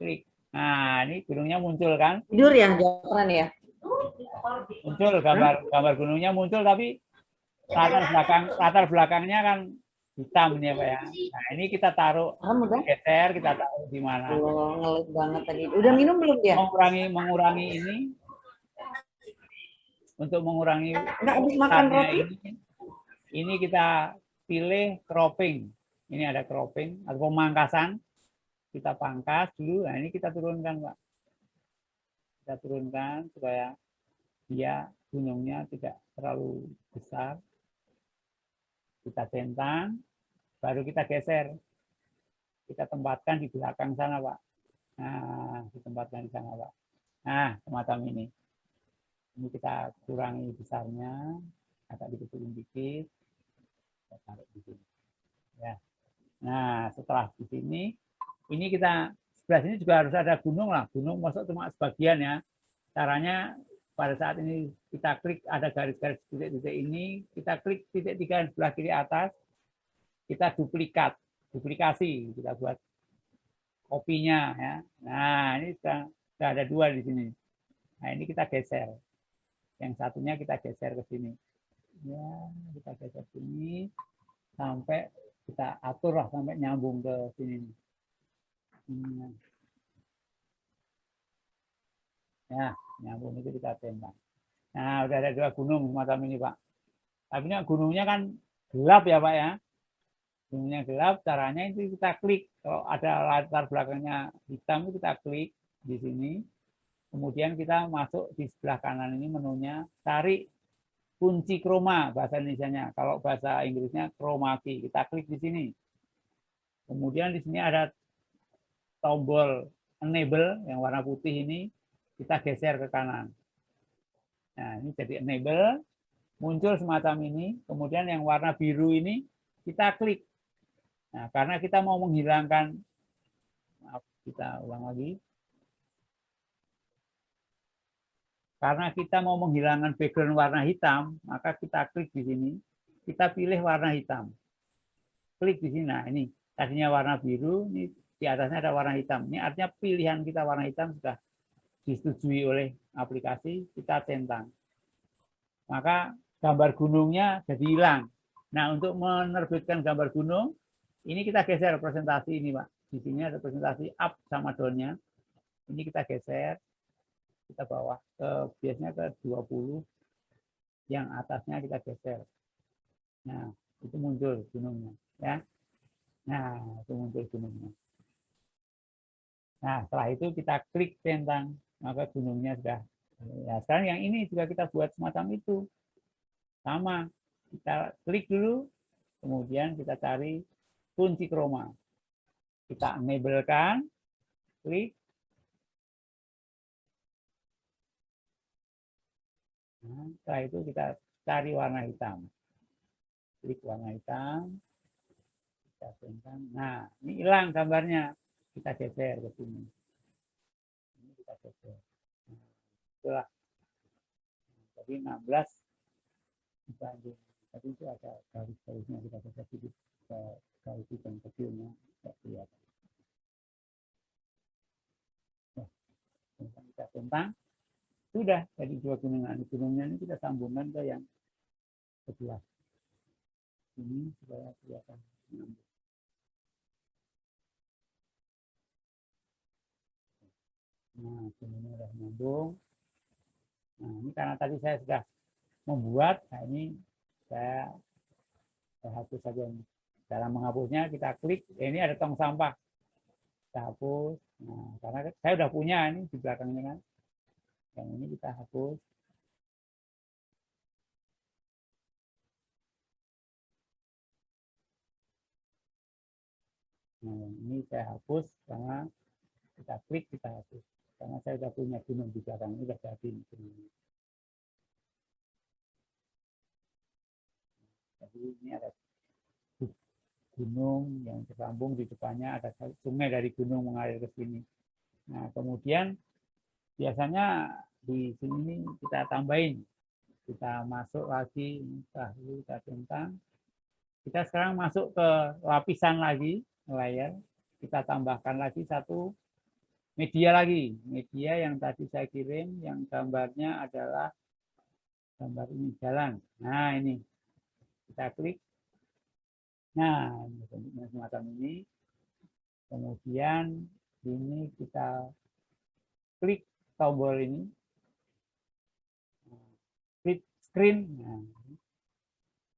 A: klik. Nah, ini gunungnya muncul kan?
D: Tidur ya, jawaban ya.
A: Muncul gambar gunungnya muncul, tapi latar belakangnya kan hitam nih Pak ya. Nah, ini kita taruh geser, kita taruh di mana.
D: Oh, ngeles banget tadi. Udah minum belum dia?
A: Mengurangi ini. Untuk mengurangi
D: nggak habis makan roti.
A: Ini kita pilih cropping. Ini ada cropping atau pemangkasan. kita pangkas dulu. Nah, ini kita turunkan, Pak. Kita turunkan supaya dia gunungnya tidak terlalu besar. Kita centang, baru kita geser. Kita tempatkan di belakang sana, Pak. Nah, ditempatkan di sana, Pak. Nah, semacam ini. Ini kita kurangi besarnya, agak dikecilin dikit. Kita taruh di sini. Ya. Nah, setelah di sini, ini kita sebelah sini juga harus ada gunung lah. Gunung masuk cuma sebagian ya. Caranya pada saat ini kita klik ada garis-garis titik-titik ini, kita klik titik 3 yang sebelah kiri atas, kita duplikasi, kita buat kopinya ya. Nah, ini sudah ada 2 di sini. Nah, ini kita geser. Yang satunya kita geser ke sini. Ya, kita geser sini sampai kita atur lah sampai nyambung ke sini. Ya, nyambung itu kita tembak. Nah, udah ada 2 gunung semacam ini, Pak. Tapi gunungnya kan gelap ya, Pak ya. Gunungnya gelap, caranya itu kita klik. Kalau ada latar belakangnya hitam, kita klik di sini. Kemudian kita masuk di sebelah kanan ini menunya, cari kunci chroma bahasa Indonesianya. Kalau bahasa Inggrisnya chroma key. Kita klik di sini. Kemudian di sini ada tombol enable yang warna putih ini, kita geser ke kanan. Nah, ini jadi enable, muncul semacam ini. Kemudian yang warna biru ini kita klik. Nah, karena kita mau menghilangkan, maaf, kita ulang lagi. Karena kita mau menghilangkan background warna hitam, maka kita klik di sini, kita pilih warna hitam. Klik di sini, nah ini tadinya warna biru, ini di atasnya ada warna hitam. Ini artinya pilihan kita warna hitam sudah disetujui oleh aplikasi, kita centang. Maka gambar gunungnya jadi hilang. Nah, untuk menerbitkan gambar gunung, ini kita geser presentasi ini, Pak. Di sini ada presentasi up sama down-nya. Ini kita geser, kita bawa ke biasanya ke 20, yang atasnya kita geser. Nah, itu muncul gunungnya, ya. Nah, itu muncul gunungnya. Nah, setelah itu kita klik centang, maka gunungnya sudah. Ya, sekarang yang ini juga kita buat semacam itu. Sama, kita klik dulu, kemudian kita cari kunci chroma. Kita enable-kan, klik. Nah, setelah itu kita cari warna hitam. Klik warna hitam. Kita centang. Nah, ini hilang gambarnya. Kita geser ke sini. Ini kita geser. Nah, itulah. Jadi 16 dibanding. Tapi itu ada garis-garisnya, kita geser sedikit ke garis hitam kecilnya. Tidak kelihatan. Nah, kita centang. Sudah, jadi 2 gunungan. Gunungnya ini kita sambungkan ke yang sebelah. Ini supaya kelihatan. Nah, ini sudah nyambung. Nah, ini karena tadi saya sudah membuat, nah ini saya hapus saja. Dalam menghapusnya kita klik, ini ada tong sampah. Kita hapus. Nah, karena saya sudah punya ini di belakangnya kan. Yang ini kita hapus. Nah, ini saya hapus karena kita klik, kita hapus. Karena saya sudah punya gunung di belakang ini, sudah jadi. Jadi ini ada gunung yang tersambung, di depannya ada sungai dari gunung mengalir ke sini. Nah, kemudian biasanya di sini kita tambahin. Kita masuk lagi, kita centang. Kita sekarang masuk ke lapisan lagi, layar. Kita tambahkan lagi satu media lagi. Media yang tadi saya kirim, yang gambarnya adalah gambar ini, jalan. Nah, ini. Kita klik. Nah, bentuknya semacam ini. Kemudian ini kita klik tombol ini. Klik screen. Nah,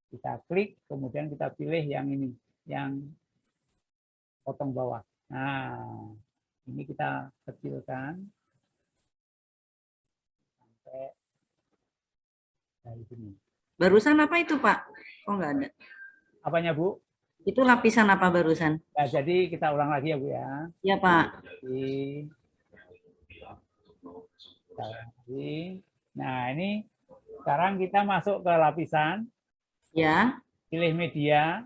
A: kita klik, kemudian kita pilih yang ini, yang potong bawah. Nah, ini kita kecilkan sampai dari sini.
D: Barusan apa itu, Pak? Oh, nggak ada.
A: Apanya, Bu?
D: Itu lapisan apa barusan?
A: Nah, jadi kita ulang lagi ya, Bu ya.
D: Ya, Pak.
A: Nah, ini sekarang kita masuk ke lapisan.
D: Ya.
A: Pilih media.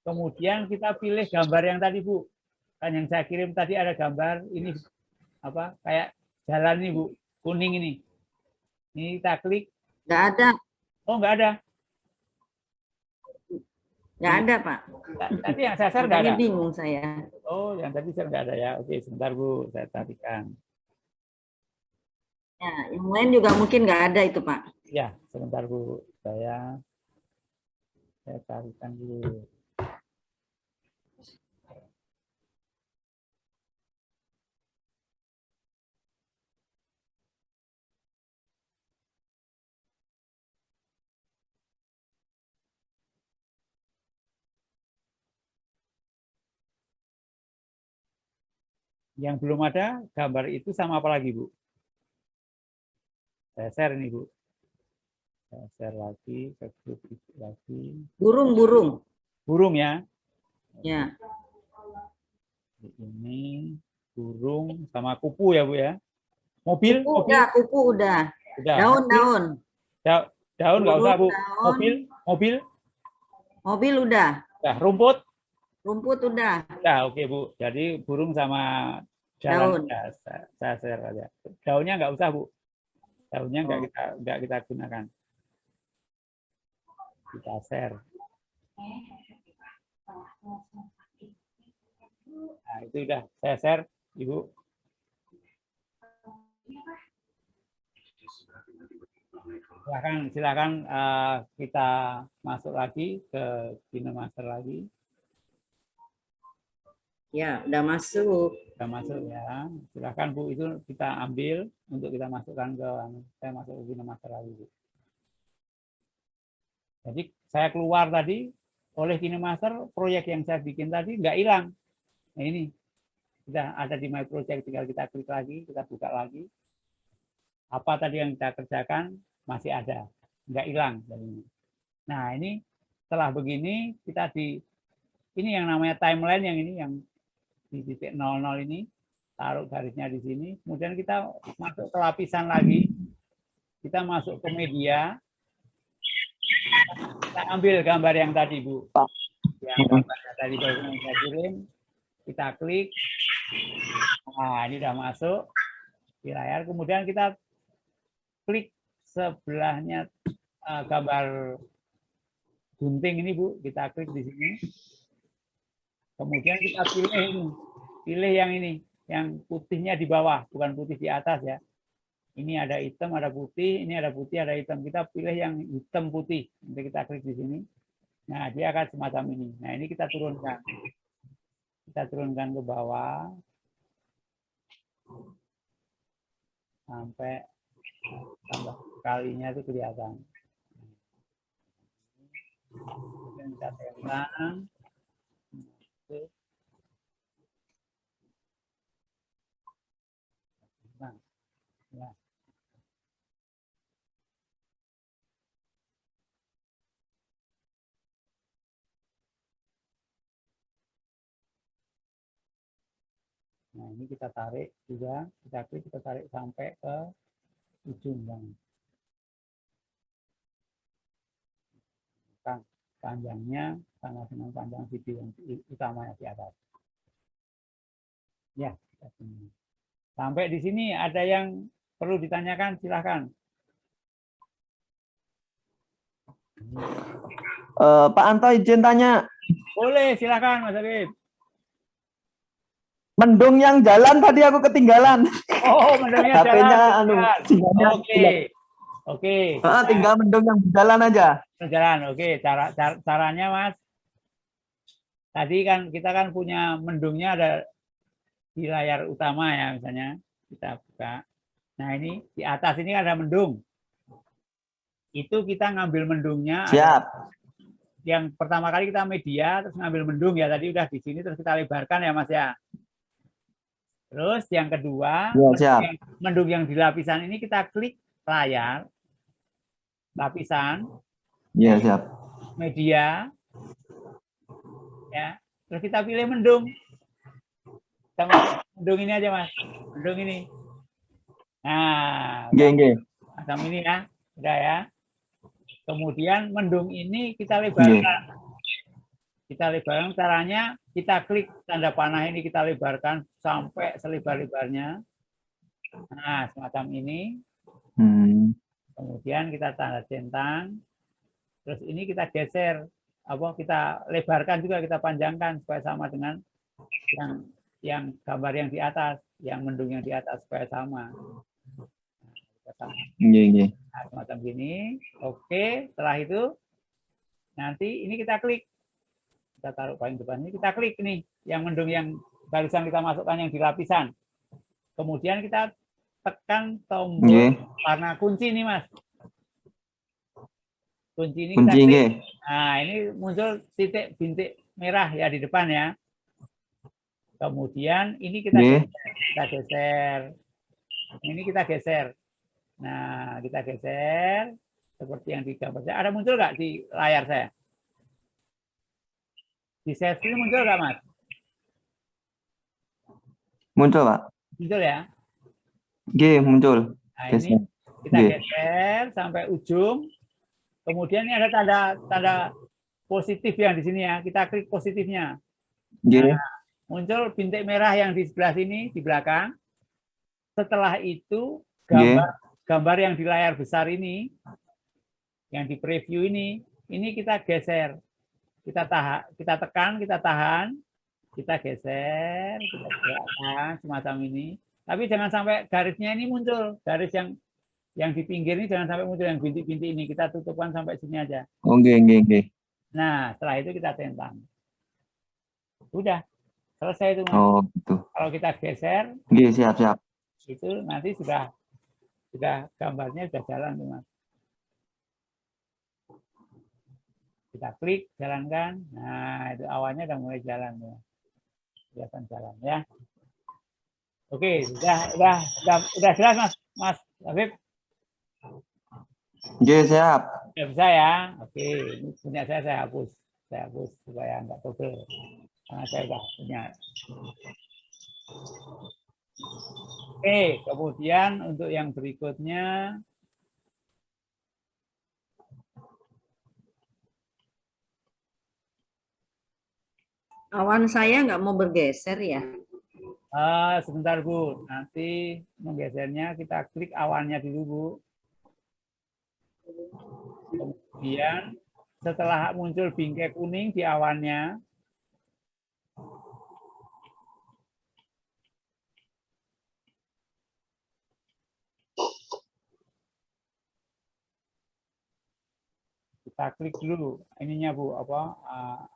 A: Kemudian kita pilih gambar yang tadi, Bu. Kan yang saya kirim tadi ada gambar ini apa? Kayak jalan nih, Bu. Kuning ini. Ini kita klik.
D: Nggak ada.
A: Oh, nggak ada.
D: Nggak ada, Pak.
A: Tadi yang saya share nggak ada.
D: Bingung saya.
A: Oh, yang tadi share nggak ada ya. Oke, sebentar, Bu. Saya tarikan.
D: Ya, yang lain juga mungkin nggak ada itu, Pak.
A: Ya, sebentar, Bu. Saya tarikan dulu. Yang belum ada gambar itu sama apa lagi, Bu? Saya share ini, Bu. Saya share lagi, ke grup lagi.
D: Burung.
A: Burung ya?
D: Ya.
A: Ini burung sama kupu ya, Bu ya? Mobil?
D: Kupu udah, kupu udah. Daun.
A: Daun nggak usah, Bu.
D: Daun.
A: Mobil
D: udah.
A: Nah, rumput
D: udah.
A: Ya, oke, Bu. Jadi burung sama jalan. Ya, saya share aja. Daunnya nggak usah, Bu. Daunnya nggak kita gunakan. Kita share. Nah, itu udah saya share, Ibu. Silakan kita masuk lagi ke KineMaster lagi.
D: Ya, udah masuk.
A: Sudah masuk ya. Silakan, Bu, itu kita ambil untuk kita masukkan ke, saya masuk ke KineMaster lagi, Bu. Jadi saya keluar tadi oleh KineMaster, proyek yang saya bikin tadi nggak hilang. Nah, ini sudah ada di My Project, tinggal kita klik lagi, kita buka lagi. Apa tadi yang kita kerjakan masih ada, nggak hilang. Nah, ini setelah begini kita ini yang namanya timeline, yang ini yang di titik 00 ini, taruh garisnya di sini. Kemudian kita masuk ke lapisan lagi, kita masuk ke media, kita ambil gambar yang tadi, Bu. Yang gambarnya tadi baru saya kirim, kita klik. Nah, ini sudah masuk di layar. Kemudian kita klik sebelahnya gambar gunting ini, Bu. Kita klik di sini. Kemudian kita pilih yang ini, yang putihnya di bawah, bukan putih di atas ya. Ini ada hitam, ada putih, ini ada putih, ada hitam. Kita pilih yang hitam putih. Nanti kita klik di sini. Nah, dia akan semacam ini. Nah, ini kita turunkan. Kita turunkan ke bawah. Sampai tambah kalinya itu kelihatan. Kemudian kita tekan. Nah, ya. Nah, ini kita tarik juga, kita klik, kita tarik sampai ke ujung bang. Panjangnya sama dengan panjang video yang utamanya di atas. Ya, sampai di sini ada yang perlu ditanyakan, silahkan.
F: Pak Anto izin tanya.
A: Boleh, silahkan Mas Habib.
F: Mendung yang jalan tadi aku ketinggalan.
A: Oh, mendungnya jalan. Oke.
F: Tinggal mendung yang berjalan aja.
A: Jalan, oke. Caranya, Mas. Tadi kan kita kan punya mendungnya ada di layar utama ya, misalnya kita buka. Nah, ini di atas ini ada mendung. Itu kita ngambil mendungnya.
F: Siap.
A: yang pertama kali kita media, terus ngambil mendung ya, tadi udah di sini, terus kita lebarkan ya Mas ya. Terus yang kedua,
F: Ya,
A: mendung yang di lapisan ini kita klik layar, lapisan,
F: Iya, siap.
A: media, ya. Terus kita pilih mendung. Sama mendung ini aja Mas, mendung ini. Nah, macam ini ya, udah ya. Kemudian mendung ini kita lebarkan. Kita lebarkan, caranya kita klik tanda panah ini, kita lebarkan sampai selebar-lebarnya. Nah, semacam ini. Kemudian kita tanda centang. Terus ini kita geser, kita lebarkan juga, kita panjangkan supaya sama dengan yang gambar yang di atas, yang mendung yang di atas supaya sama. Nah, semacam gini. Oke, setelah itu nanti ini kita klik. Kita taruh paling depan ini, kita klik nih yang mendung yang barusan kita masukkan yang di lapisan. Kemudian kita tekan tombol warna kunci nih Mas. Kunci ini kita klik. Nah, ini muncul titik bintik merah ya di depan ya. Kemudian ini kita geser. Ini kita geser. Nah, kita geser seperti yang digambar saya. Ada muncul nggak di layar saya? Di share screen muncul nggak, Mas?
F: Muncul, Pak.
A: Muncul ya?
F: Muncul.
A: Nah, ini kita geser sampai ujung. Kemudian ini ada tanda positif yang di sini ya. Kita klik positifnya. Nah, muncul bintik merah yang di sebelah sini, di belakang. Setelah itu gambar yang di layar besar ini, yang di preview ini kita geser. Kita tekan, kita tahan, kita geser, kita gerakkan semacam ini. Tapi jangan sampai garisnya ini muncul, garis yang di pinggir ini jangan sampai muncul, yang bintik-bintik ini kita tutupkan sampai sini aja. Nah, setelah itu kita centang. Udah, selesai itu Mas.
F: Oh, gitu.
A: Kalau kita geser,
F: siap.
A: itu nanti sudah gambarnya sudah jalan tuh Mas. Kita klik, jalankan. Nah, itu awannya udah mulai jalan ya. Kelihatan jalan ya. Oke, udah jelas Mas Habib.
F: Siap.
A: Ya, bisa ya. Oke, ini punya saya hapus. Saya hapus supaya enggak togel. Karena saya udah punya. Oke, kemudian untuk yang berikutnya
D: awan saya nggak mau bergeser ya.
A: Sebentar Bu, nanti menggesernya kita klik awannya dulu Bu. Kemudian setelah muncul bingkai kuning di awannya, kita klik dulu ininya Bu,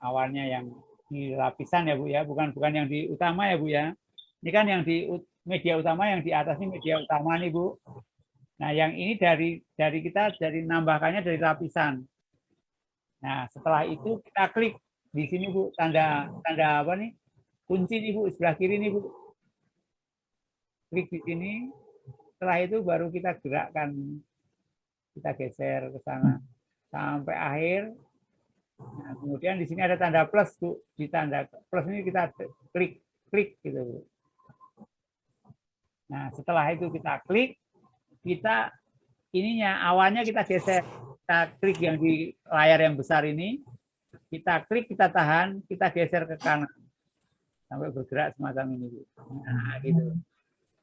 A: awannya yang di lapisan ya Bu ya, bukan yang di utama ya Bu ya. Ini kan yang di media utama, yang di atas ini media utama nih Bu. Nah, yang ini dari kita nambahkannya dari lapisan. Nah, setelah itu kita klik di sini Bu, tanda apa nih? Kunci nih Bu, sebelah kiri nih Bu. Klik di sini. Setelah itu baru kita gerakkan. Kita geser ke sana sampai akhir. Nah, kemudian di sini ada tanda plus Bu. Di tanda plus ini kita klik gitu Bu. Nah, setelah itu kita klik, kita awannya kita geser. Kita klik yang di layar yang besar ini, kita klik, kita tahan, kita geser ke kanan sampai bergerak semacam ini Bu. Nah, gitu.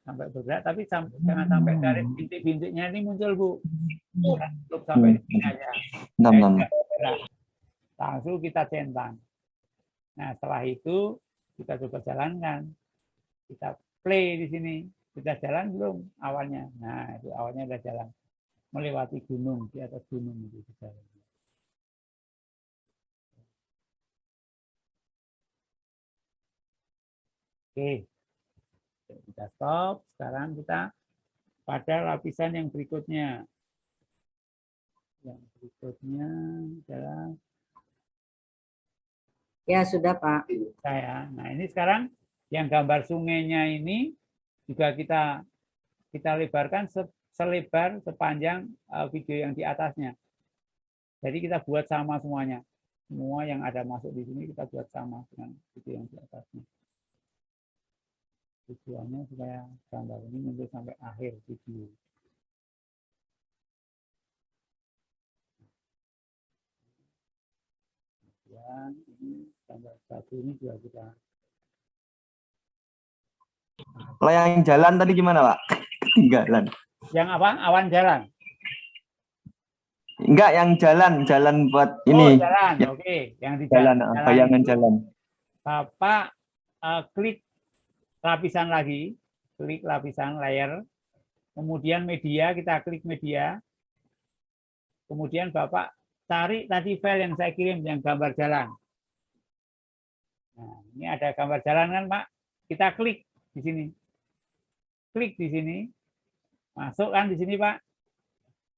A: Sampai bergerak, tapi jangan sampai garis bintik-bintiknya ini muncul Bu. Cukup sampai di sini aja. Langsung kita centang. Nah, setelah itu kita coba jalankan. Kita play di sini. Sudah jalan belum awannya? Nah, itu awannya sudah jalan. Melewati gunung, di atas gunung itu jalan. Oke. Kita stop. Sekarang kita pada lapisan yang berikutnya. Yang berikutnya adalah
D: Ya, sudah, Pak.
A: Saya. Nah, ini sekarang yang gambar sungainya ini juga kita lebarkan selebar sepanjang video yang di atasnya. Jadi kita buat sama semuanya. Semua yang ada masuk di sini kita buat sama dengan video yang di atasnya. Tujuannya supaya gambar ini muncul sampai akhir video. Dan ini gambar satu ini juga kita.
F: Kalau yang jalan tadi gimana, Pak? Ketinggalan.
A: Yang apa? Awan jalan.
F: Enggak, yang jalan buat
A: Oh,
F: ini.
A: jalan.
F: Ya,
A: Oke, yang di
F: jalan, bayangan
A: itu,
F: jalan.
A: Bapak klik lapisan lagi, klik lapisan layer, kemudian media, kita klik media, kemudian Bapak cari tadi file yang saya kirim, yang gambar jalan. Nah, ini ada gambar jalan kan, Pak? Kita klik di sini. Klik di sini. Masuk kan di sini, Pak?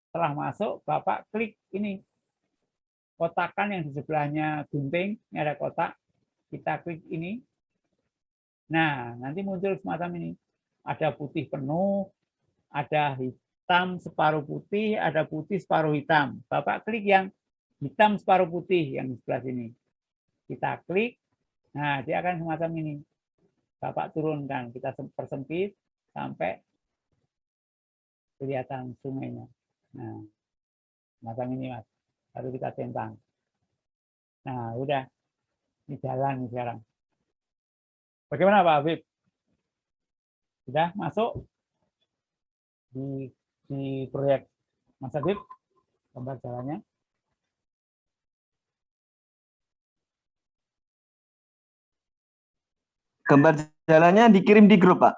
A: Setelah masuk, Bapak klik ini. Kotakan yang di sebelahnya gunting, ini ada kotak. Kita klik ini. Nah, nanti muncul semacam ini. Ada putih penuh, ada hitam separuh putih, ada putih separuh hitam. Bapak klik yang hitam separuh putih yang di sebelah sini. Kita klik, nah dia akan semacam ini. Bapak turunkan, kita persempit sampai kelihatan sungainya. Nah, semacam ini, Mas. Lalu kita centang. Nah, udah. Ini jalan nih sekarang. Bagaimana Pak Habib? Sudah masuk di proyek Mas Habib gambar jalannya?
F: Gambar jalannya dikirim di grup, Pak?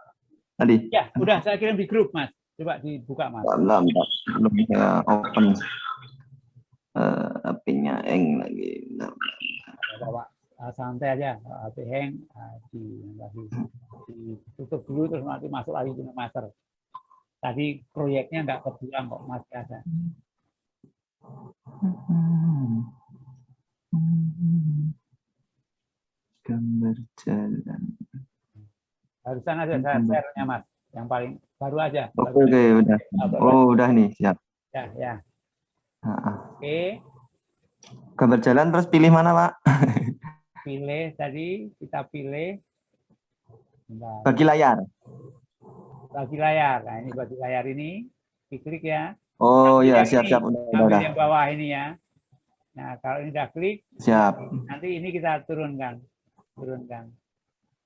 F: Tadi?
A: Ya, udah saya kirim di grup, Mas. Coba dibuka, Mas.
F: Belum saya open. HP-nya hang lagi.
A: Bapak santai aja, HP hang, ditutup dulu terus nanti masuk lagi ke master. Tadi proyeknya nggak kebuang kok, masih ada.
F: Gambar jalan.
A: Barusan aja saya share-nya, Mas. Yang paling baru aja.
F: Oke, udah. Oh, udah nih, siap.
A: Ya. Oke.
F: Gambar jalan terus pilih mana, Pak?
A: Pilih tadi, kita pilih.
F: Bagi layar.
A: Bagi layar. Nah, ini bagi layar ini, diklik ya.
F: Oh
A: ambil
F: ya, siap.
A: Ambil yang bawah ini ya. Nah, kalau ini udah klik,
F: siap.
A: Nanti ini kita turunkan.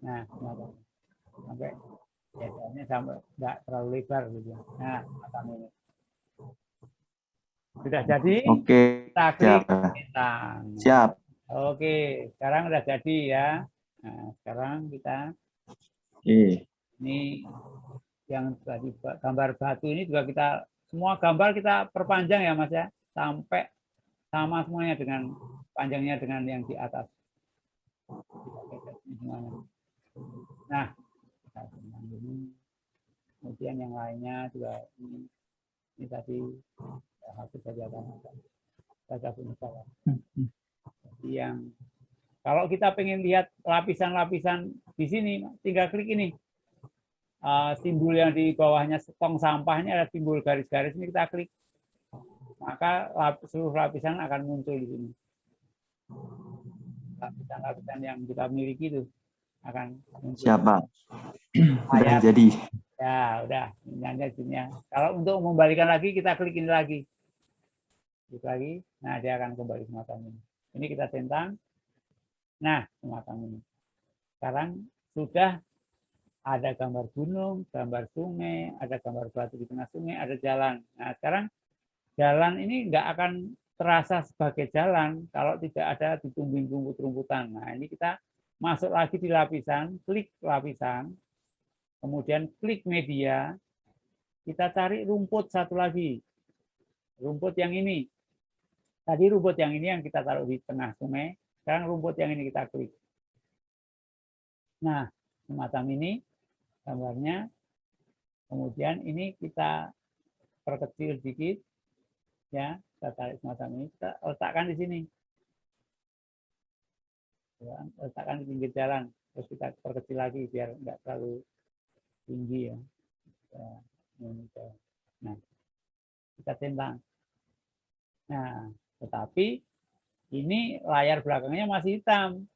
A: Nah, sampai biasanya sampai nggak terlalu lebar gitu. Nah, macam ini. Sudah jadi?
F: Oke.
A: Kita klik.
F: Siap.
A: Oke, sekarang udah jadi ya. Nah, sekarang kita ini yang tadi gambar batu ini juga kita semua gambar kita perpanjang ya Mas ya, sampai sama semuanya dengan panjangnya dengan yang di atas. Nah, kemudian yang lainnya juga ini tadi harus saja kan. Yang kalau kita pengen lihat lapisan-lapisan di sini, tinggal klik ini. Simbol yang di bawahnya tong sampahnya ada simbol garis-garis ini kita klik. Maka seluruh lapisan akan muncul di sini. Lapisan-lapisan yang kita miliki itu akan muncul.
F: Siapa? Udah jadi.
A: Ya, udah. Ini. Kalau untuk membalikan lagi, kita klik ini lagi. Klik lagi. Nah, dia akan kembali semacam ini. Ini kita centang. Nah, semacam ini. Sekarang sudah ada gambar gunung, gambar sungai, ada gambar batu di tengah sungai, ada jalan. Nah, sekarang jalan ini nggak akan terasa sebagai jalan kalau tidak ada ditumbuhin rumput-rumputan. Nah, ini kita masuk lagi di lapisan, klik lapisan, kemudian klik media, kita cari rumput satu lagi. Rumput yang ini. Tadi rumput yang ini yang kita taruh di tengah sungai, sekarang rumput yang ini kita klik. Nah, semacam ini gambarnya. Kemudian ini kita perkecil sedikit, ya, kita tarik semacam ini, kita letakkan di sini. letakkan di pinggir jalan, terus kita perkecil lagi biar nggak terlalu tinggi ya. Nah, kita centang. Nah, tetapi ini layar belakangnya masih hitam.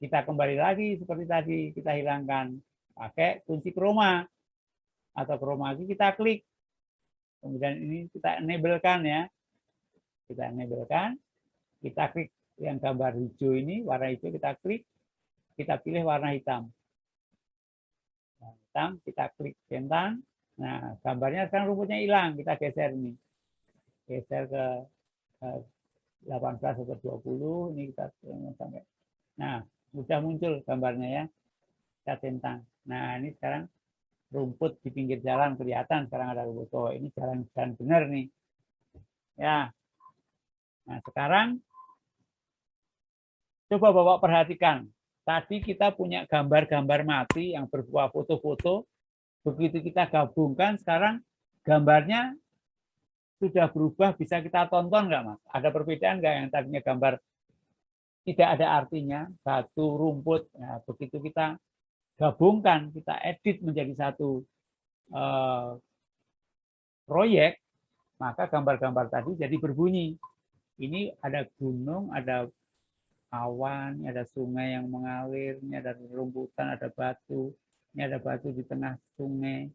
A: Kita kembali lagi seperti tadi, kita hilangkan pakai kunci chroma atau chroma key, kita klik. Kemudian ini kita enable-kan ya. Kita enable-kan, kita klik yang gambar hijau ini, warna hijau kita klik, kita pilih warna hitam. Nah, hitam, kita klik centang. Nah, gambarnya sekarang rumputnya hilang, kita geser ini. Geser ke 18 atau 20, ini kita sampai. Nah, sudah muncul gambarnya ya. Kita centang. Nah, ini sekarang rumput di pinggir jalan kelihatan, sekarang ada rumput. Oh, ini jalan benar nih. Ya. Nah, sekarang coba Bapak perhatikan. Tadi kita punya gambar-gambar mati yang berupa foto-foto. Begitu kita gabungkan, sekarang gambarnya sudah berubah, bisa kita tonton nggak, Mas? Ada perbedaan nggak yang tadinya gambar tidak ada artinya, batu, rumput. Nah, begitu kita gabungkan, kita edit menjadi satu proyek, maka gambar-gambar tadi jadi berbunyi. Ini ada gunung, ada awan, ada sungai yang mengalir, ini ada rumputan, ada batu, ini ada batu di tengah sungai,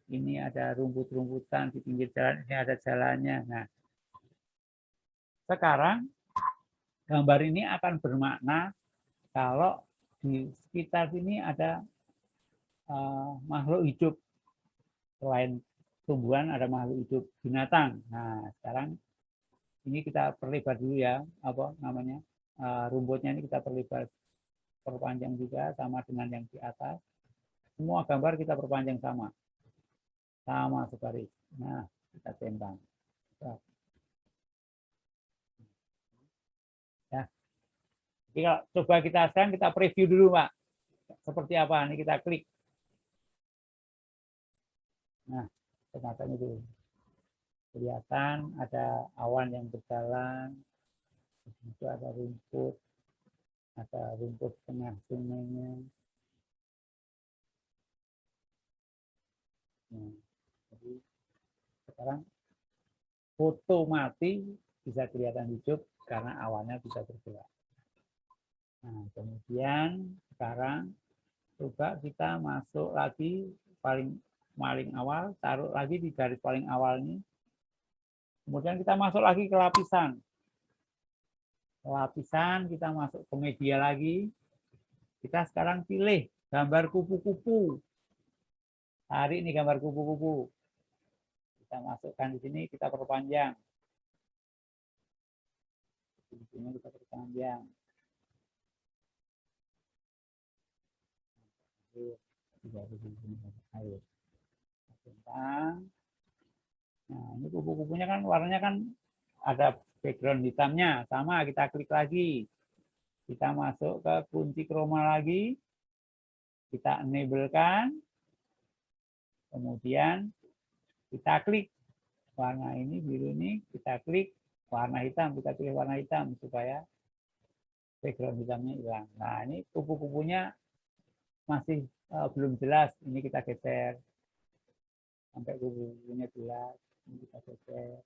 A: ini ada rumput-rumputan di pinggir jalan, ini ada jalannya. Nah, sekarang gambar ini akan bermakna kalau di sekitar sini ada makhluk hidup. Selain tumbuhan ada makhluk hidup binatang. Nah, sekarang ini kita perlebar dulu ya, apa namanya, rumputnya ini kita perpanjang juga sama dengan yang di atas. Semua gambar kita perpanjang sama sebaris. Nah, kita centang. Ya. Jadi kalau coba kita sekarang kita preview dulu, Pak. Seperti apa? Ini kita klik. Nah, ternyata itu kelihatan ada awan yang berjalan, itu ada rumput tengah sungainya. Nah, jadi sekarang foto mati bisa kelihatan hidup karena awannya bisa bergerak. Nah, kemudian sekarang coba kita masuk lagi paling awal, taruh lagi di garis paling awal ini. Kemudian kita masuk lagi ke lapisan. Lapisan kita masuk ke media lagi. Kita sekarang pilih gambar kupu-kupu. Tarik ini gambar kupu-kupu. Kita masukkan di sini, kita perpanjang. Di sini kita perpanjang. Nah, ini kupu-kupunya kan warnanya kan ada background hitamnya, sama kita klik lagi. Kita masuk ke kunci chroma lagi. Kita enable-kan. Kemudian kita klik warna ini, biru ini, kita klik warna hitam, kita pilih warna hitam supaya background hitamnya hilang. Nah, ini kupu-kupunya masih belum jelas, ini kita geser sampai kupu-kupunya jelas, ini kita geser.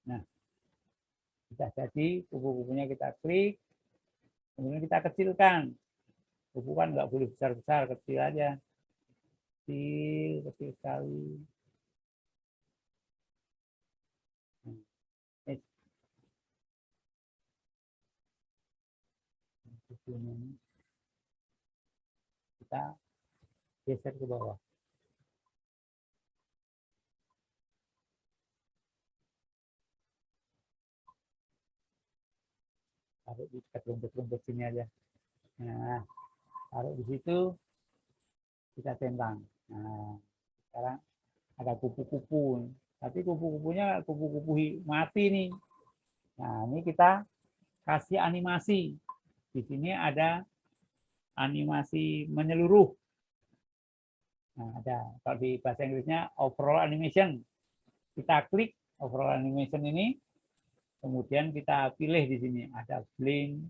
A: Nah, sudah jadi kupu-kupunya kita klik, kemudian kita kecilkan. Kupu kan nggak boleh besar-besar, kecil aja, kecil sekali. Kita geser ke bawah. Taruh di dekat rumput-rumput sini aja. Nah, taruh di situ, kita centang. Nah, sekarang ada kupu-kupu. Tapi kupu-kupunya kupu-kupu mati nih. Nah, ini kita kasih animasi. Di sini ada animasi menyeluruh. Nah, ada. Kalau di bahasa Inggrisnya overall animation. Kita klik, overall animation ini. Kemudian kita pilih di sini ada blink,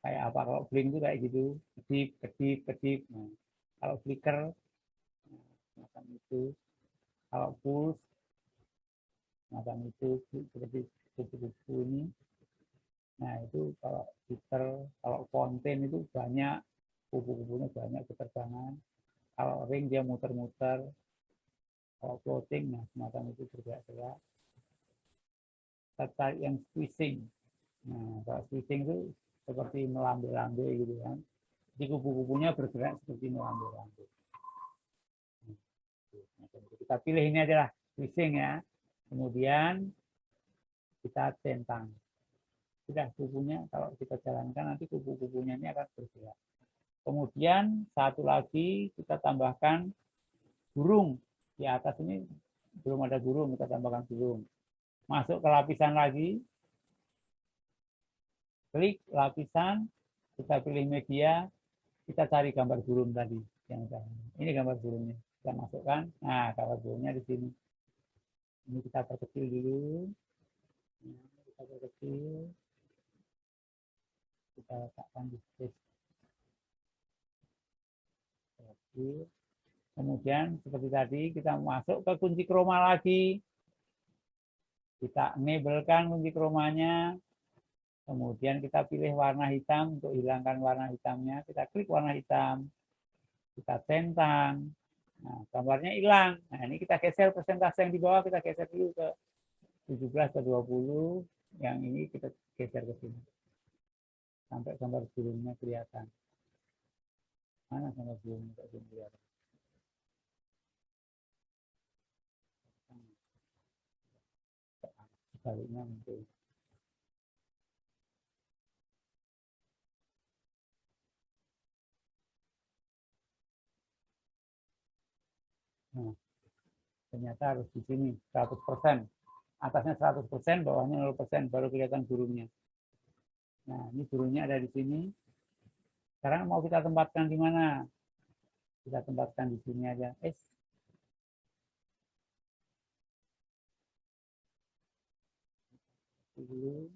A: kayak apa, kalau blink itu kayak gitu, kedip, kedip, kedip. Nah, kalau flicker macam itu, kalau pulse macam itu, seperti kupu-kupu ini. Nah itu kalau flicker, kalau fontaine itu banyak, kupu-kupunya banyak keterbangan. Kalau ring dia muter-muter, kalau floating, nah semacam itu bergerak-gerak. Serta yang squeezing. Nah, kalau squeezing itu seperti melambai-lambai gitu kan. Jadi kupu-kupunya bergerak seperti melambai-lambai. Kita pilih ini adalah squeezing ya. Kemudian kita centang. Sudah kupunya, kalau kita jalankan nanti kupu-kupunya ini akan bergerak. Kemudian satu lagi kita tambahkan burung. Di atas ini belum ada burung, kita tambahkan burung. Masuk ke lapisan lagi, klik lapisan, kita pilih media, kita cari gambar burung tadi. Ini gambar burungnya, kita masukkan. Nah, gambar burungnya di sini. Ini kita perkecil dulu. Kita perkecil. Kita letakkan di space. Kemudian seperti tadi kita masuk ke kunci chroma lagi. Kita enablekan kunci chromanya, kemudian kita pilih warna hitam untuk hilangkan warna hitamnya. Kita klik warna hitam, kita centang. Nah, gambarnya hilang. Nah, ini kita geser persentase yang di bawah, kita geser dulu ke 17 ke 20. Yang ini kita geser ke sini. Sampai gambar burungnya kelihatan. Mana gambar burungnya kelihatan? Sebaliknya mungkin. Nah, ternyata harus di sini 100%. Atasnya 100%, bawahnya 0%, baru kelihatan burungnya. Nah, ini burungnya ada di sini. Sekarang mau kita tempatkan di mana? Kita tempatkan di sini aja. Dulu.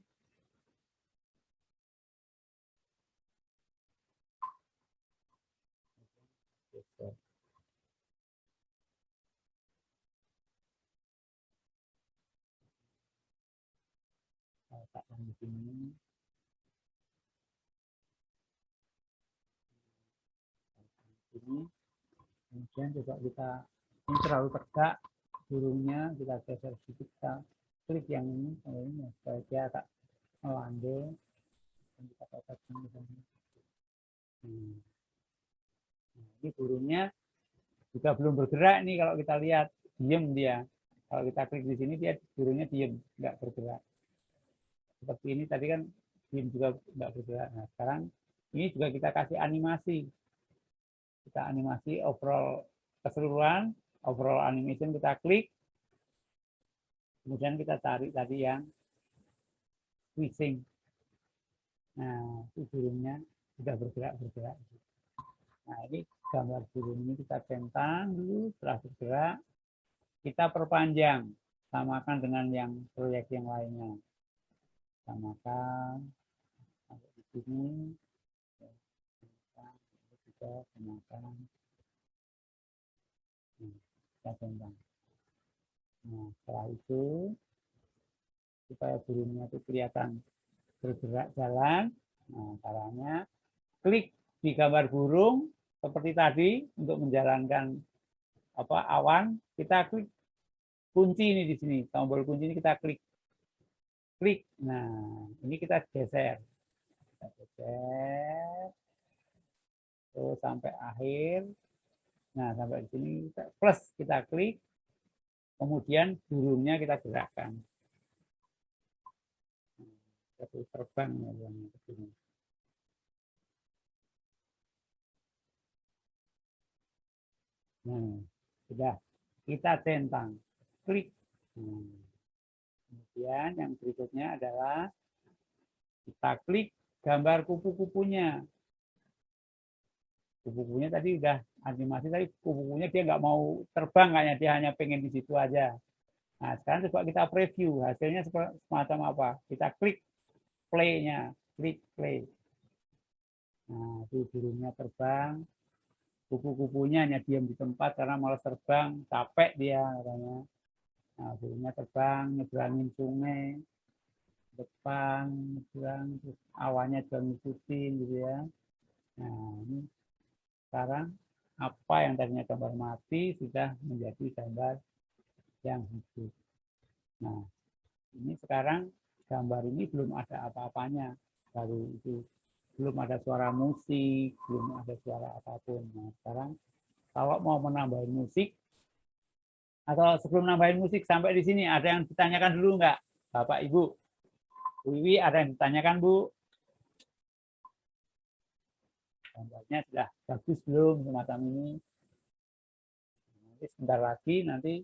A: Letakkan di sini. Ini. Kemudian coba kita, ini terlalu tegak burungnya, kita geser sedikit, kita klik yang ini supaya dia agak melandai. Dan kita letakkan di sini. Nah, ini burungnya juga belum bergerak nih, kalau kita lihat diem dia. Kalau kita klik di sini dia burungnya diem, nggak bergerak. Seperti ini tadi kan diem juga nggak bergerak. Nah sekarang ini juga kita kasih animasi. Kita animasi overall keseluruhan, overall animation kita klik. Kemudian kita tarik tadi yang squeezing. Nah itu burungnya sudah bergerak-bergerak. Nah ini gambar burung ini kita centang dulu, setelah bergerak kita perpanjang, samakan dengan yang proyek yang lainnya. Samakan sampai di sini, kita samakan, kita centang. Nah setelah itu supaya burungnya itu kelihatan bergerak jalan, nah caranya klik di gambar burung seperti tadi untuk menjalankan awan, kita klik kunci ini di sini, tombol kunci ini kita klik. Nah, ini kita geser. Kita geser. Terus sampai akhir. Nah, sampai di sini plus kita klik. Kemudian burungnya kita gerakkan. Satu terbang ya ke sini. Nah, sudah kita centang, klik. Kemudian yang berikutnya adalah kita klik gambar kupu-kupunya. Kupu-kupunya tadi udah animasi, tadi kupu-kupunya dia nggak mau terbang, kayaknya dia hanya pengen di situ aja. Nah, sekarang coba kita preview hasilnya semacam apa. Kita klik play-nya, klik play. Nah, itu burungnya terbang, kupu-kupunya hanya diam di tempat karena malas terbang, capek dia katanya. Nah, burungnya terbang, nyebrangin sungai, depan, nyebrang, terus awannya juga ngikutin gitu ya. Nah, ini sekarang apa yang tadinya gambar mati sudah menjadi gambar yang hidup. Nah, ini sekarang gambar ini belum ada apa-apanya, baru itu belum ada suara musik, belum ada suara apapun. Nah, sekarang kalau mau menambahin musik atau sebelum nambahin musik sampai di sini ada yang ditanyakan dulu nggak, Bapak Ibu? Bu Wiwi, ada yang ditanyakan Bu? Gambarnya sudah bagus belum semacam ini? Nanti sebentar lagi nanti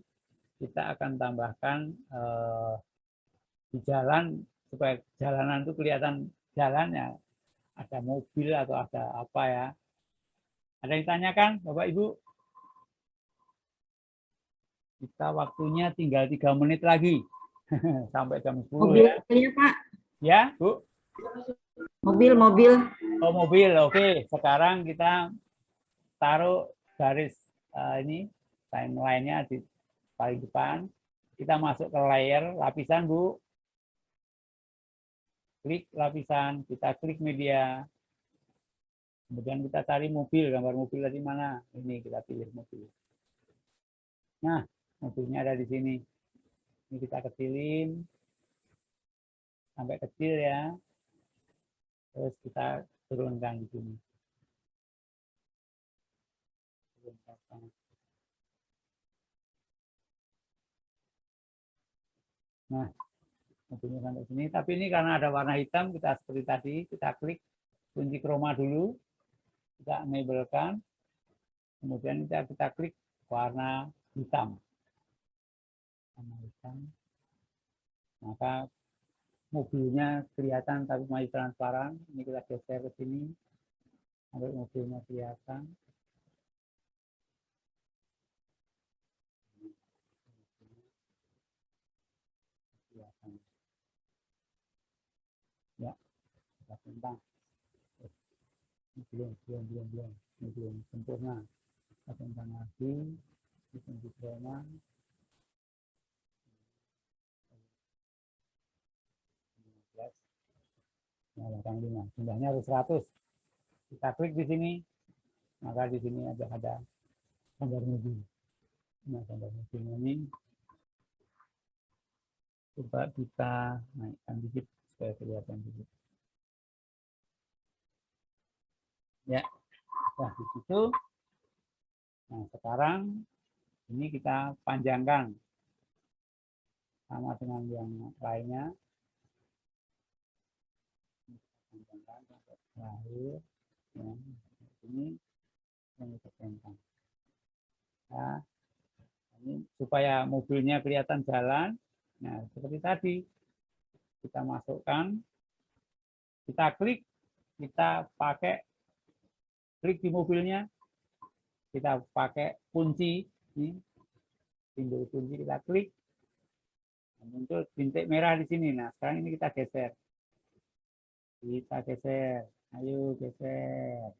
A: kita akan tambahkan di jalan supaya jalanan itu kelihatan jalannya, ada mobil atau ada apa ya. Ada yang ditanyakan Bapak Ibu? Kita waktunya tinggal 3 menit lagi sampai jam 10 ya.
D: Mobilnya Pak.
A: Ya Bu?
D: Mobil.
A: Oh mobil, oke. Sekarang kita taruh garis ini timeline-nya di paling depan. Kita masuk ke layer lapisan Bu. Klik lapisan, kita klik media. Kemudian kita cari mobil, gambar mobil tadi mana? Ini kita pilih mobil. Nah, mobilnya ada di sini. Ini kita kecilin sampai kecil ya. Terus kita turunkan di sini. Nah, mobilnya sampai sini. Tapi ini karena ada warna hitam, kita seperti tadi, kita klik kunci chroma dulu, kita enablekan, kemudian kita klik warna hitam. Warna hitam. Maka mobilnya kelihatan tapi masih transparan. Ini kita geser ke sini sampai mobilnya kelihatan. Ya, kita tentang. Belum sempurna. Kita tentang lagi, kunci chroma. Nah, 85. Jumlahnya harus 100. Kita klik di sini, maka di sini ada gambar mobil. Nah, gambar mobil ini coba kita naikkan dikit supaya kelihatan dikit. Ya, nah di situ. Nah, sekarang ini kita panjangkan sama dengan yang lainnya. Panjangkan sampai terakhir. Ya, ini yang kita tentang. Nah, ini supaya mobilnya kelihatan jalan. Nah, seperti tadi kita masukkan, kita klik, kita pakai klik di mobilnya, kita pakai kunci, ini simbol kunci kita klik, muncul bintik merah di sini. Nah, sekarang ini kita geser, ayo geser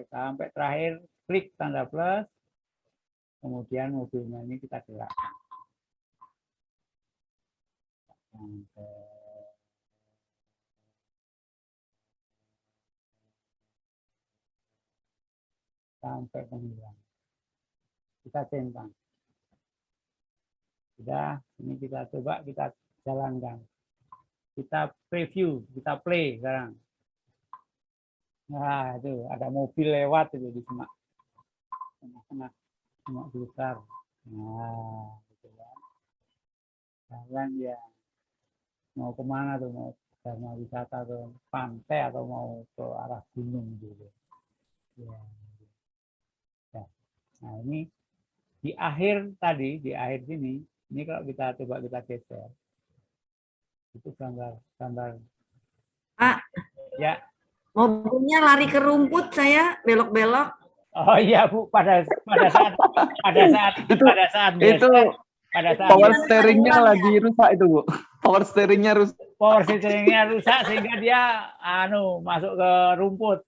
A: sampai terakhir klik tanda plus, kemudian mobilnya ini kita gerakkan. Sampai pemilihan. Kita centang. Sudah, ini kita coba kita jalankan. Kita preview, kita play sekarang. Nah, itu ada mobil lewat itu di tengah-tengah semak besar. Nah, gitu ya. Jalan ya. Mau kemana tuh, mau karena wisata ke pantai atau mau ke arah gunung gitu ya. Nah, ini di akhir tadi, di akhir sini, ini kalau kita coba kita geser, itu gambar
D: Pak,
A: ya.
D: mobilnya lari ke rumput, saya belok-belok.
A: Oh iya Bu, pada saat
F: Itu
A: pada saat
F: power steeringnya lagi rusak itu Bu. Power steeringnya rusak.
A: power steeringnya rusak sehingga dia masuk ke rumput.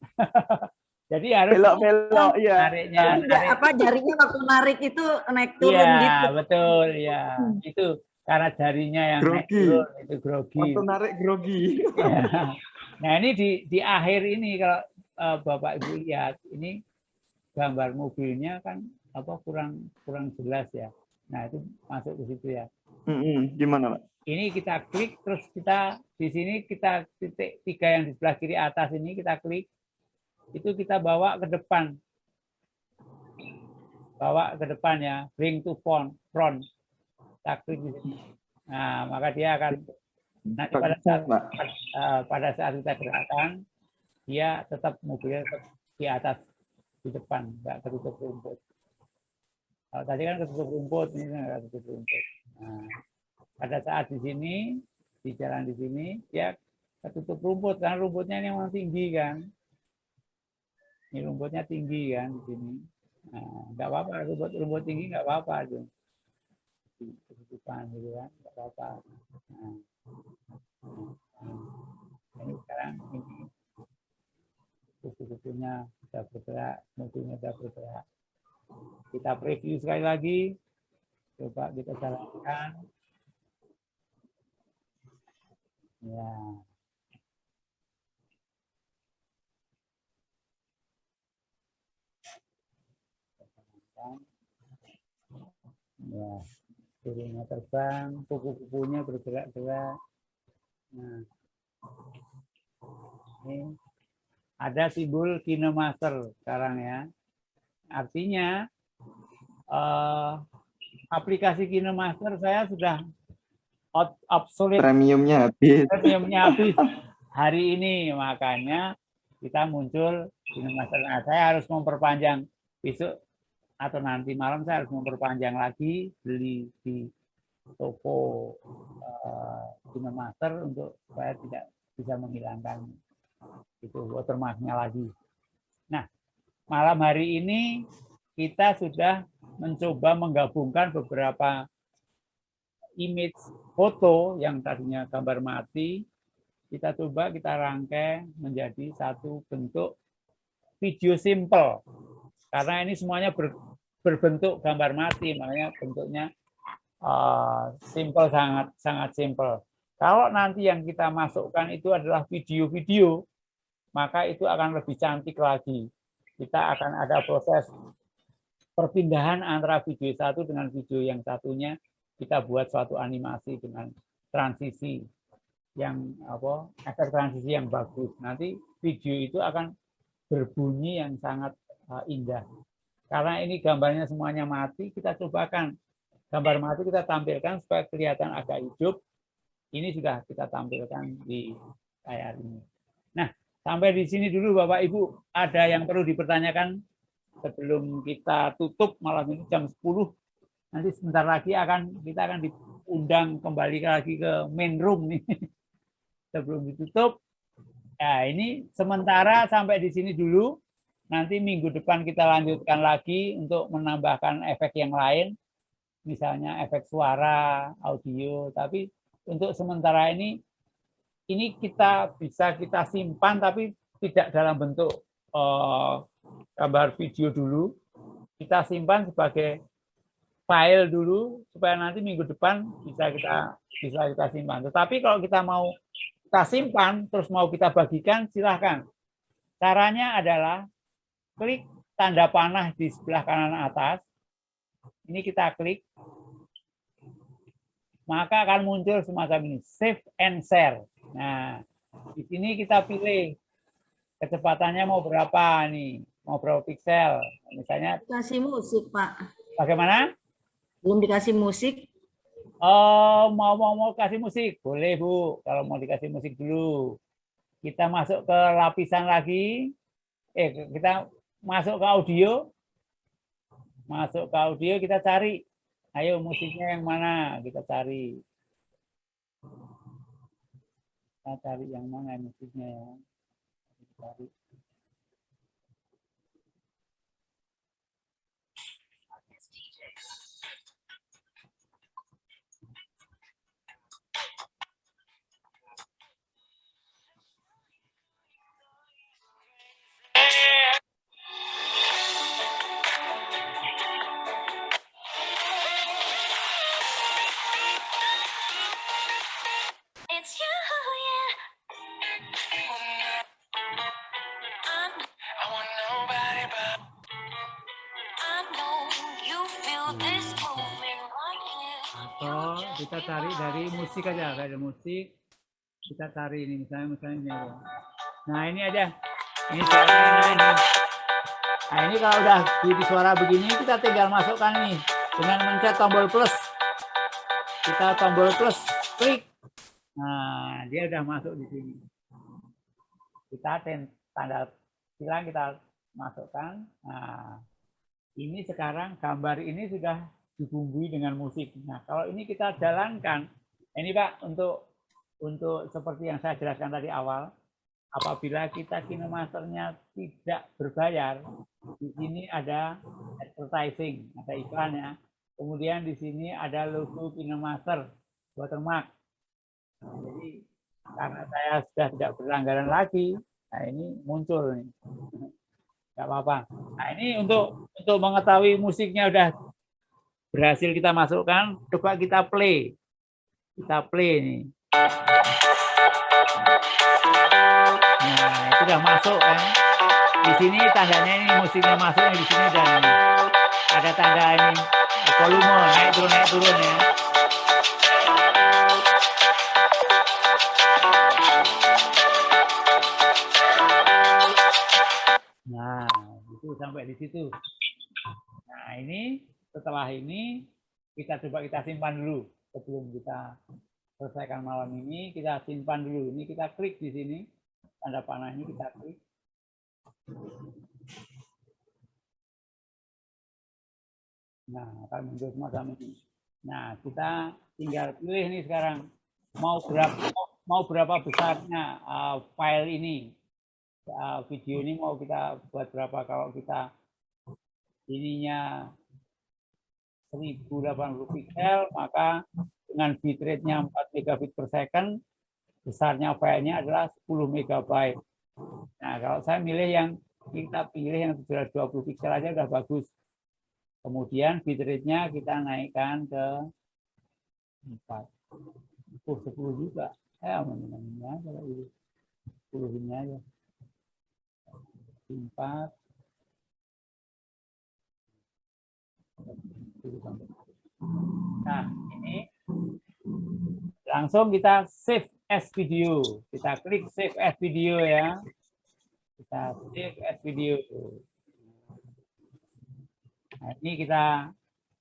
A: Jadi harus
F: Belok-belok, iya.
A: nariknya.
D: Jarinya waktu narik itu naik turun
A: Iya,
D: gitu.
A: betul ya. Itu karena jarinya yang naik
F: Grogi.
A: turun itu grogi.
F: Waktu narik grogi.
A: Ya. Nah ini di akhir ini kalau Bapak Ibu lihat ini gambar mobilnya kan kurang jelas ya. Nah itu masuk ke situ ya.
F: Gimana Pak?
A: Ini kita klik terus kita di sini kita titik 3 yang di sebelah kiri atas ini kita klik, itu kita bawa ke depan, ya, bring to front, kita klik di sini. Nah maka dia akan nanti pada saat kita gerakan dia tetap mobilnya tetap di atas di depan, nggak ketutup rumput. Kalau tadi kan ketutup rumput, ini nggak ketutup rumput. Nah, pada saat di sini, di jalan di sini, ya ketutup rumput, karena rumputnya ini memang tinggi kan. Ini rumputnya tinggi kan di sini. Nah, nggak apa-apa, rumput tinggi nggak apa-apa. Ketutupan gitu kan, nggak apa-apa. Nah, ini sekarang ini kupu-kupunya sudah bergerak, mobilnya sudah bergerak. Kita preview sekali lagi. Coba kita jalankan. Ya. Ya, burungnya terbang, kupu-kupunya bergerak-gerak. Nah, ini ada simbol KineMaster sekarang ya. Artinya aplikasi KineMaster saya sudah obsolete.
F: Premiumnya habis.
A: Hari ini, makanya kita muncul KineMaster. Nah, saya harus memperpanjang besok atau nanti malam saya harus memperpanjang lagi, beli di toko KineMaster untuk supaya tidak bisa menghilangkan itu watermarknya lagi. Nah, malam hari ini kita sudah mencoba menggabungkan beberapa image foto yang tadinya gambar mati, kita coba kita rangkai menjadi satu bentuk video simple. Karena ini semuanya berbentuk gambar mati, makanya bentuknya simple, sangat simple. Kalau nanti yang kita masukkan itu adalah video-video, maka itu akan lebih cantik lagi. Kita akan ada proses perpindahan antara video satu dengan video yang satunya, kita buat suatu animasi dengan transisi yang efek transisi yang bagus. Nanti video itu akan berbunyi yang sangat indah. Karena ini gambarnya semuanya mati, kita cobakan gambar mati kita tampilkan supaya kelihatan agak hidup. Ini sudah kita tampilkan di layar ini. Nah, sampai di sini dulu Bapak Ibu. Ada yang perlu dipertanyakan sebelum kita tutup malam ini jam 10. Nanti sebentar lagi kita akan diundang kembali lagi ke main room nih. Sebelum ditutup. Nah, ini sementara sampai di sini dulu. Nanti minggu depan kita lanjutkan lagi untuk menambahkan efek yang lain. Misalnya efek suara, audio. Tapi untuk sementara ini kita bisa kita simpan tapi tidak dalam bentuk gambar video dulu. Kita simpan sebagai file dulu supaya nanti minggu depan bisa kita simpan. Tetapi kalau kita mau kita simpan terus mau kita bagikan, silahkan. Caranya adalah klik tanda panah di sebelah kanan atas. Ini kita klik, maka akan muncul semacam ini, save and share. Nah, di sini kita pilih kecepatannya mau berapa nih, mau berapa piksel. Misalnya.
D: Kasih musik Pak.
A: Bagaimana?
D: Belum dikasih musik?
A: Oh, mau kasih musik, boleh Bu. Kalau mau dikasih musik dulu, kita masuk ke lapisan lagi. Kita masuk ke audio. Masuk ke audio, kita cari. Ayo musiknya yang mana? Kita cari. Kita cari yang mana musiknya ya. Cari. Atau kita cari dari musik aja, dari musik kita cari ini misalnya ini apa. Nah ini aja, ini suaranya ini. Nah ini kalau udah di suara begini kita tinggal masukkan nih dengan mencet tombol plus. Kita tombol plus, klik. Nah dia udah masuk di sini. Kita tanda silang kita masukkan. Nah ini sekarang gambar ini sudah dibumbui dengan musik. Nah, kalau ini kita jalankan, ini Pak, untuk seperti yang saya jelaskan tadi awal, apabila kita KinoMasternya tidak berbayar, di sini ada advertising, ada iklannya. Kemudian di sini ada logo KinoMaster watermark. Jadi karena saya sudah tidak berlangganan lagi, nah ini muncul nih. Nggak apa-apa. Nah ini untuk mengetahui musiknya udah berhasil kita masukkan, coba kita play. Kita play nih. Nah, itu udah masuk kan. Di sini tandanya ini musiknya masuk di sini dan ada tanda ini volume naik turun ya. Nah, itu sampai di situ. Nah, ini setelah ini kita coba kita simpan dulu sebelum kita selesaikan malam ini, kita simpan dulu. Ini kita klik di sini tanda panah ini kita klik. Nah, akan muncul semacam ini. Nah, kita tinggal pilih nih sekarang mau berapa besarnya file ini. Video ini mau kita buat berapa. Kalau kita ininya 1080 pixel, maka dengan bitrate-nya 4 megabit per second, besarnya filenya adalah 10 megabyte. Nah, kalau saya kita pilih yang 720 pixel aja udah bagus. Kemudian bitrate-nya kita naikkan ke 4. 10 juga. Ini aja, 10 ini aja. 4. Nah, ini langsung kita save as video. Kita klik save as video ya. Kita save as video. Nah, ini kita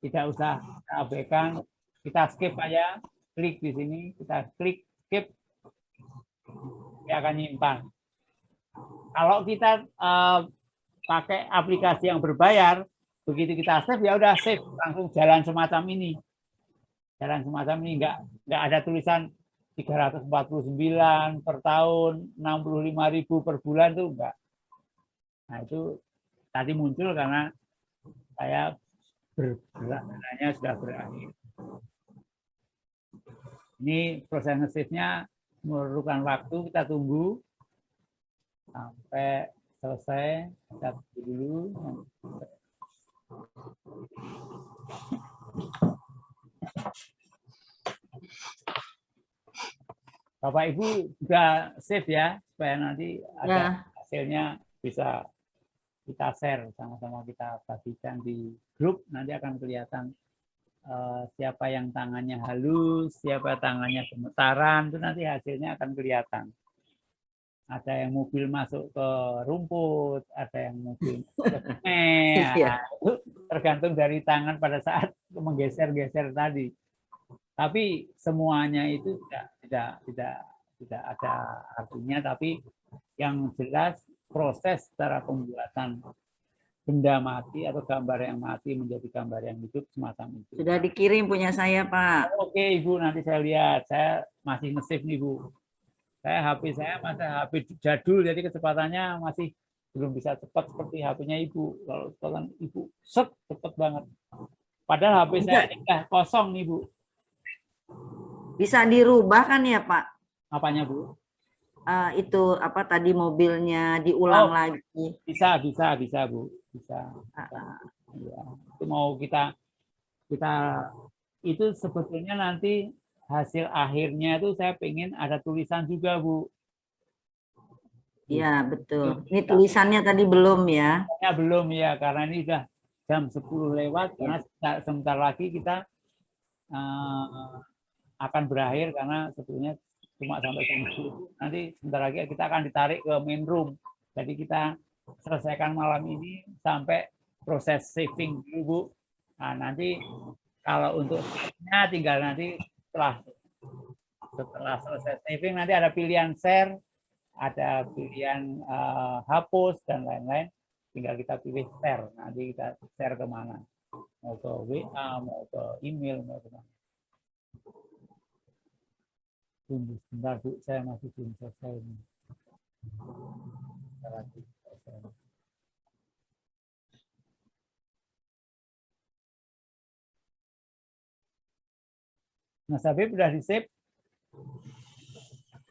A: tidak usah abaikan, kita skip aja. Klik di sini, kita klik skip. Dia akan nyimpan. Kalau kita pakai aplikasi yang berbayar, begitu kita save ya udah save, langsung jalan semacam ini. Jalan semacam ini nggak ada tulisan 349 per tahun, 65.000 per bulan tuh enggak. Nah, itu tadi muncul karena saya bergeraknya sudah berakhir. Ini proses nge-save-nya memerlukan waktu, kita tunggu sampai selesai. Kita tunggu dulu. Bapak Ibu juga save ya, supaya nanti ada hasilnya bisa kita share sama-sama, kita bagikan di grup. Nanti akan kelihatan siapa yang tangannya halus, siapa tangannya gemetaran, itu nanti hasilnya akan kelihatan. Ada yang mobil masuk ke rumput, ada yang mobil ke sungai. Itu tergantung dari tangan pada saat menggeser-geser tadi. Tapi semuanya itu tidak ada artinya, tapi yang jelas proses secara pembuatan benda mati atau gambar yang mati menjadi gambar yang hidup semacam itu.
D: Sudah dikirim punya saya, Pak.
A: Oke, Ibu, nanti saya lihat. Saya masih nge-save nih, Bu. HP saya masih HP jadul, jadi kecepatannya masih belum bisa cepat seperti HP-nya Ibu. Kalau kecepatan Ibu cepat banget. Padahal HP saya ini kosong nih, Bu.
D: Bisa dirubah kan ya, Pak?
A: Apanya, Bu?
D: Itu apa tadi mobilnya diulang lagi.
A: Bisa, Bu. Bisa. Ya. Itu mau kita itu sebetulnya nanti hasil akhirnya itu saya pengen ada tulisan juga, Bu.
D: Iya, betul. Ini tulisannya tadi belum ya?
A: Belum ya, karena ini sudah jam 10 lewat, karena sebentar lagi kita akan berakhir, karena sebetulnya cuma sampai jam 10. Nanti sebentar lagi kita akan ditarik ke main room. Jadi kita selesaikan malam ini sampai proses saving dulu, Bu. Nah, nanti kalau untuk tinggal nanti setelah selesai saving nanti ada pilihan share, ada pilihan hapus dan lain-lain. Tinggal kita pilih share. Nanti kita share kemana? Mau ke WA, mau ke email, mau ke mana? Tunggu sebentar, Bu. Saya masih belum selesai ini. Mas Habib udah di-save?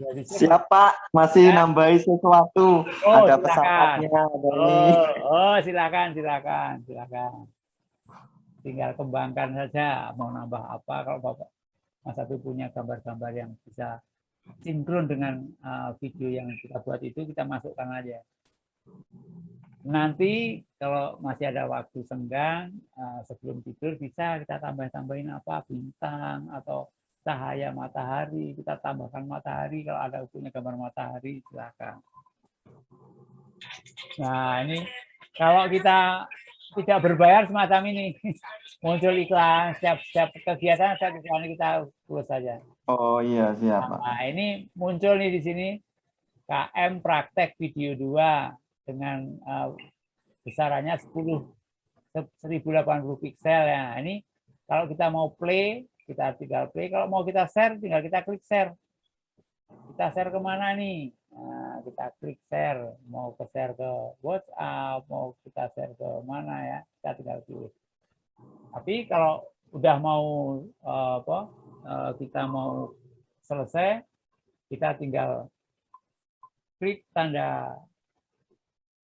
F: Siap, Pak. Masih
A: ya?
F: Nambahi sesuatu. Ada pesawatnya.
A: Silakan. Tinggal kembangkan saja. Mau nambah apa? Kalau Bapak Mas Habib punya gambar-gambar yang bisa sinkron dengan video yang kita buat itu, kita masukkan aja. Nanti kalau masih ada waktu senggang, sebelum tidur bisa kita tambahin apa, bintang atau cahaya matahari, kita tambahkan matahari. Kalau ada punya gambar matahari, silakan. Nah, ini kalau kita tidak berbayar semacam ini, muncul iklan, setiap kegiatan setiap iklan kita close saja.
F: Oh iya, siap, Pak.
A: Nah, ini muncul nih di sini KM Praktek Video 2 dengan besarannya 1080 piksel ya. Ini kalau kita mau play, kita tinggal play. Kalau mau kita share, tinggal kita klik share. Kita share kemana nih? Nah, kita klik share. Mau ke share ke WhatsApp, mau kita share ke mana ya? Kita tinggal pilih. Tapi kalau udah mau kita mau selesai, kita tinggal klik tanda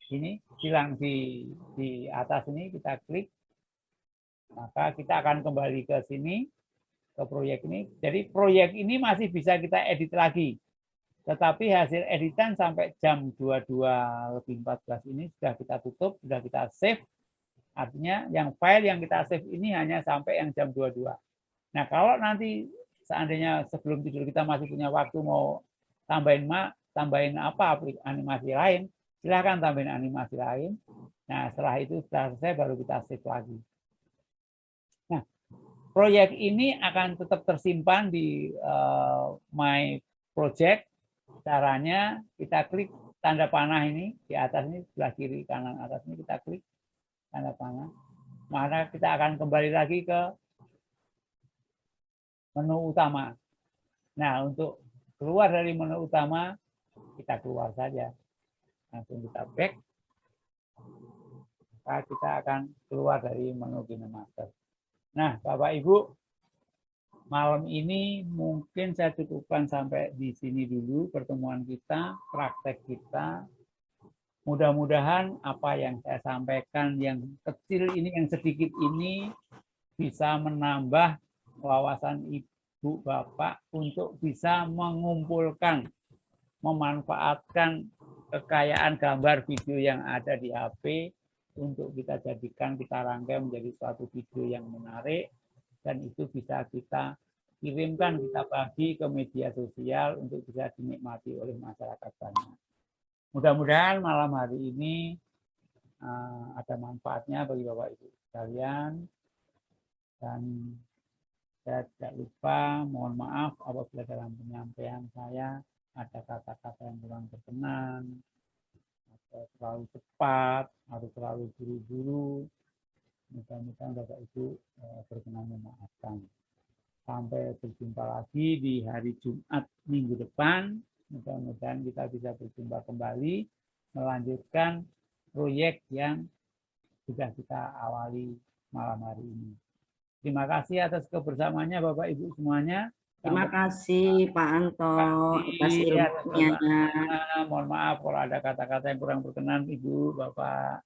A: ini silang di atas ini, kita klik, maka kita akan kembali ke sini, ke proyek ini. Jadi proyek ini masih bisa kita edit lagi, tetapi hasil editan sampai jam 22:14 ini sudah kita tutup, sudah kita save. Artinya yang file yang kita save ini hanya sampai yang jam 22. Nah, kalau nanti seandainya sebelum tidur kita masih punya waktu mau tambahin apa animasi lain, silahkan tambahin animasi lain. Nah, setelah itu setelah selesai baru kita save lagi. Nah, proyek ini akan tetap tersimpan di My Project. Caranya kita klik tanda panah ini di atas ini, sebelah kiri kanan atas ini kita klik tanda panah. Maka kita akan kembali lagi ke menu utama. Nah, untuk keluar dari menu utama, kita keluar saja. Langsung kita back. Maka kita akan keluar dari menu KineMaster. Nah, Bapak Ibu, malam ini mungkin saya cukupkan sampai di sini dulu pertemuan kita, praktek kita. Mudah-mudahan apa yang saya sampaikan yang kecil ini, yang sedikit ini bisa menambah wawasan Ibu Bapak untuk bisa mengumpulkan, memanfaatkan kekayaan gambar video yang ada di HP untuk kita jadikan, kita rangkai menjadi suatu video yang menarik, dan itu bisa kita kirimkan, kita bagi ke media sosial untuk bisa dinikmati oleh masyarakat banyak. Mudah-mudahan malam hari ini ada manfaatnya bagi Bapak Ibu sekalian, dan saya tidak lupa mohon maaf apabila dalam penyampaian saya ada kata-kata yang kurang berkenan, atau terlalu cepat, atau terlalu buru-buru. Mudah-mudahan Bapak Ibu berkenan memaafkan. Sampai berjumpa lagi di hari Jumat minggu depan. Mudah-mudahan kita bisa berjumpa kembali, melanjutkan proyek yang sudah kita awali malam hari ini. Terima kasih atas kebersamaannya Bapak Ibu semuanya.
D: Terima kasih Pak Anto atas ilmunya.
A: Mohon maaf kalau ada kata-kata yang kurang berkenan Ibu, Bapak.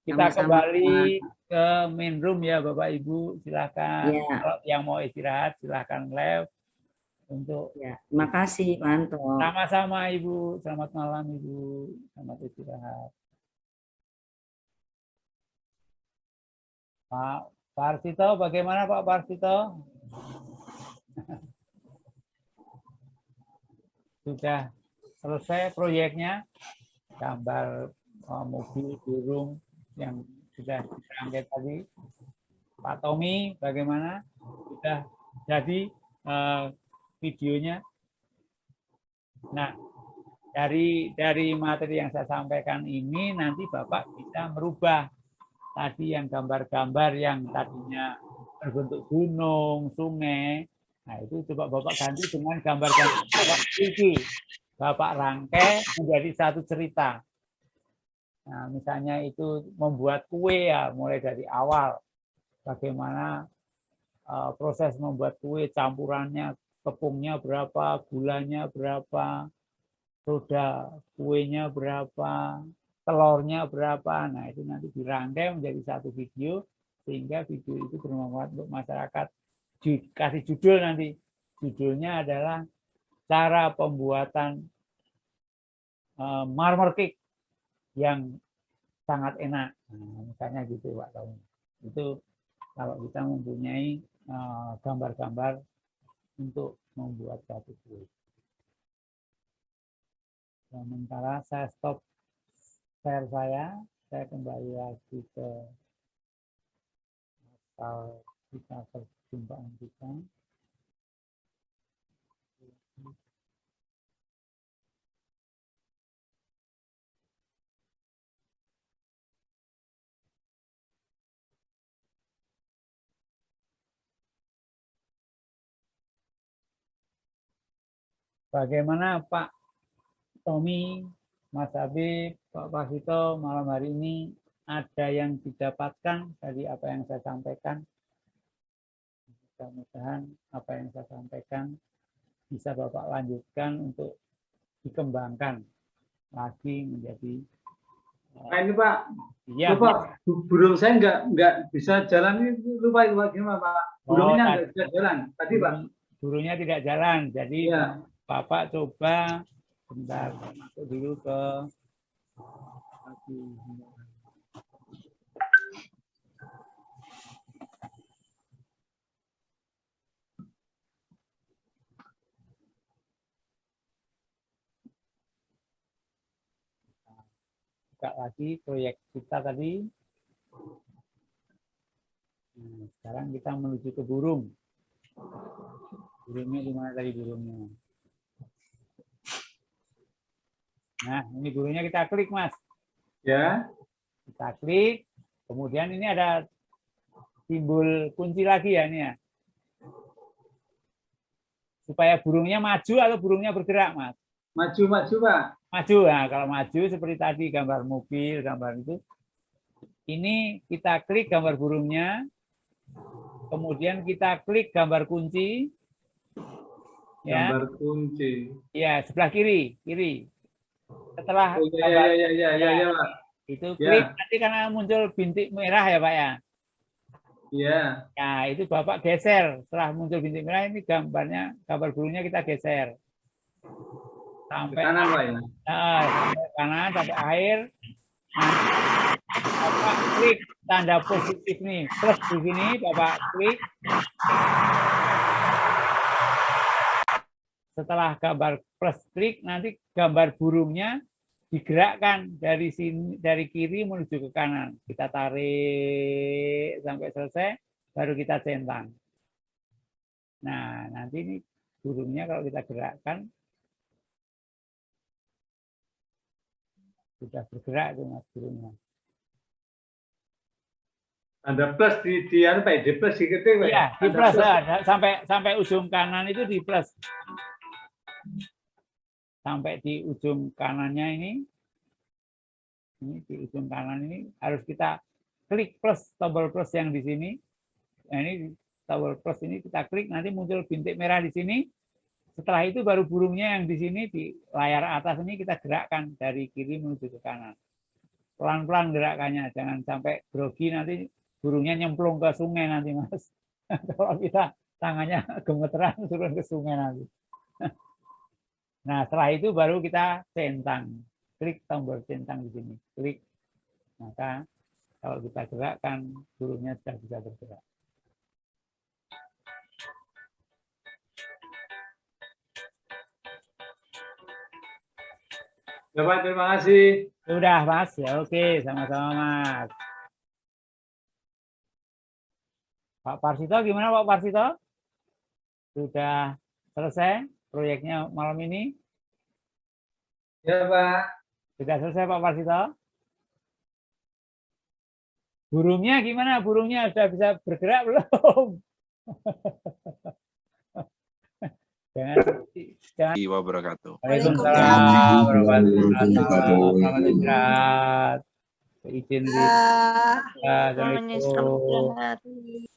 A: Kita kembali ke main room ya Bapak Ibu, silakan. Ya. Kalau yang mau istirahat silakan live untuk.
D: Ya, terima kasih Pak Anto.
A: Sama-sama Ibu, selamat malam Ibu, selamat istirahat. Pak Parsito, bagaimana Pak Parsito? Sudah selesai proyeknya, gambar mobil, burung yang sudah dirangkai tadi. Pak Tommy, bagaimana? Sudah jadi videonya? Nah, dari materi yang saya sampaikan ini nanti Bapak bisa merubah tadi yang gambar-gambar yang tadinya berbentuk gunung, sungai. Nah, itu coba Bapak ganti dengan gambar-gambar Bapak pilih. Bapak rangkai menjadi satu cerita. Nah, misalnya itu membuat kue ya, mulai dari awal. Bagaimana proses membuat kue, campurannya, tepungnya berapa, gulanya berapa, soda kuenya berapa, telurnya berapa. Nah, itu nanti dirangkai menjadi satu video, sehingga video itu bermanfaat untuk masyarakat. Kasih judul nanti. Judulnya adalah cara pembuatan marmer cake yang sangat enak. Nah, misalnya gitu Pak Tommy. Itu kalau kita mempunyai gambar-gambar untuk membuat satu kue. Sementara saya stop share saya kembali lagi ke asal kita perjumpaan kita. Bagaimana Pak Tommy, Mas Habib, Pak Pasito, malam hari ini ada yang didapatkan dari apa yang saya sampaikan? Mudah-mudahan apa yang saya sampaikan bisa Bapak lanjutkan untuk dikembangkan lagi menjadi.
C: Nah, ini Pak,
A: ya,
C: lupa burung saya nggak bisa jalan, ini lupa itu gimana Pak? Burungnya nggak bisa jalan tadi Pak.
A: Burungnya tidak jalan, jadi
C: ya.
A: Bapak coba bentar masuk dulu ke buka lagi proyek kita tadi. Nah, sekarang kita menuju ke burung. Burungnya di mana tadi burungnya? Nah, ini burungnya kita klik, Mas.
C: Ya.
A: Kita klik. Kemudian ini ada simbol kunci lagi ya ini ya. Supaya burungnya maju atau burungnya bergerak, Mas?
C: Maju, Pak.
A: Maju. Nah, kalau maju seperti tadi gambar mobil, gambar itu. Ini kita klik gambar burungnya. Kemudian kita klik gambar kunci. Ya.
C: Gambar kunci.
A: Ya, sebelah kiri. Setelah
C: ya, Pak.
A: Itu klik nanti karena muncul bintik merah ya, Pak ya.
C: Iya.
A: Nah, itu Bapak geser. Setelah muncul bintik merah ini gambar burungnya kita geser. Sampai
C: kanan, Pak ya.
A: Sampai kanan sampai akhir. Bapak klik tanda positif nih, plus di sini Bapak klik. Setelah gambar plus klik, nanti gambar burungnya digerakkan dari sini, dari kiri menuju ke kanan. Kita tarik sampai selesai, baru kita centang. Nah, nanti ini burungnya kalau kita gerakkan sudah bergerak tuh Mas burungnya.
C: Tanda plus di apa ya? Di plus di ketik, Pak.
A: Iya, di plus sampai ujung kanan itu di plus. Sampai di ujung kanannya ini di ujung kanan ini harus kita klik plus, tombol plus yang di sini. Nah, ini tombol plus ini kita klik, nanti muncul bintik merah di sini. Setelah itu baru burungnya yang di sini di layar atas ini kita gerakkan dari kiri menuju ke kanan. Pelan-pelan gerakannya, jangan sampai grogi nanti burungnya nyemplung ke sungai nanti Mas. Kalau kita tangannya gemeteran turun ke sungai nanti. Nah, setelah itu baru kita centang. Klik tombol centang di sini. Klik. Maka Kalau kita gerakkan, burungnya sudah bisa bergerak.
C: Ya Pak, terima kasih.
A: Sudah Mas, ya oke, sama-sama Mas. Pak Parsito gimana Pak Parsito? Sudah selesai proyeknya malam ini?
C: Ya Pak.
A: Sudah selesai Pak Parsito? Burungnya gimana? Burungnya sudah bisa bergerak belum? Jangan.
G: Wabarakatuh.
A: Waalaikumsalam warahmatullahi wabarakatuh. Selamat istirahat. Izin di. Assalamualaikum.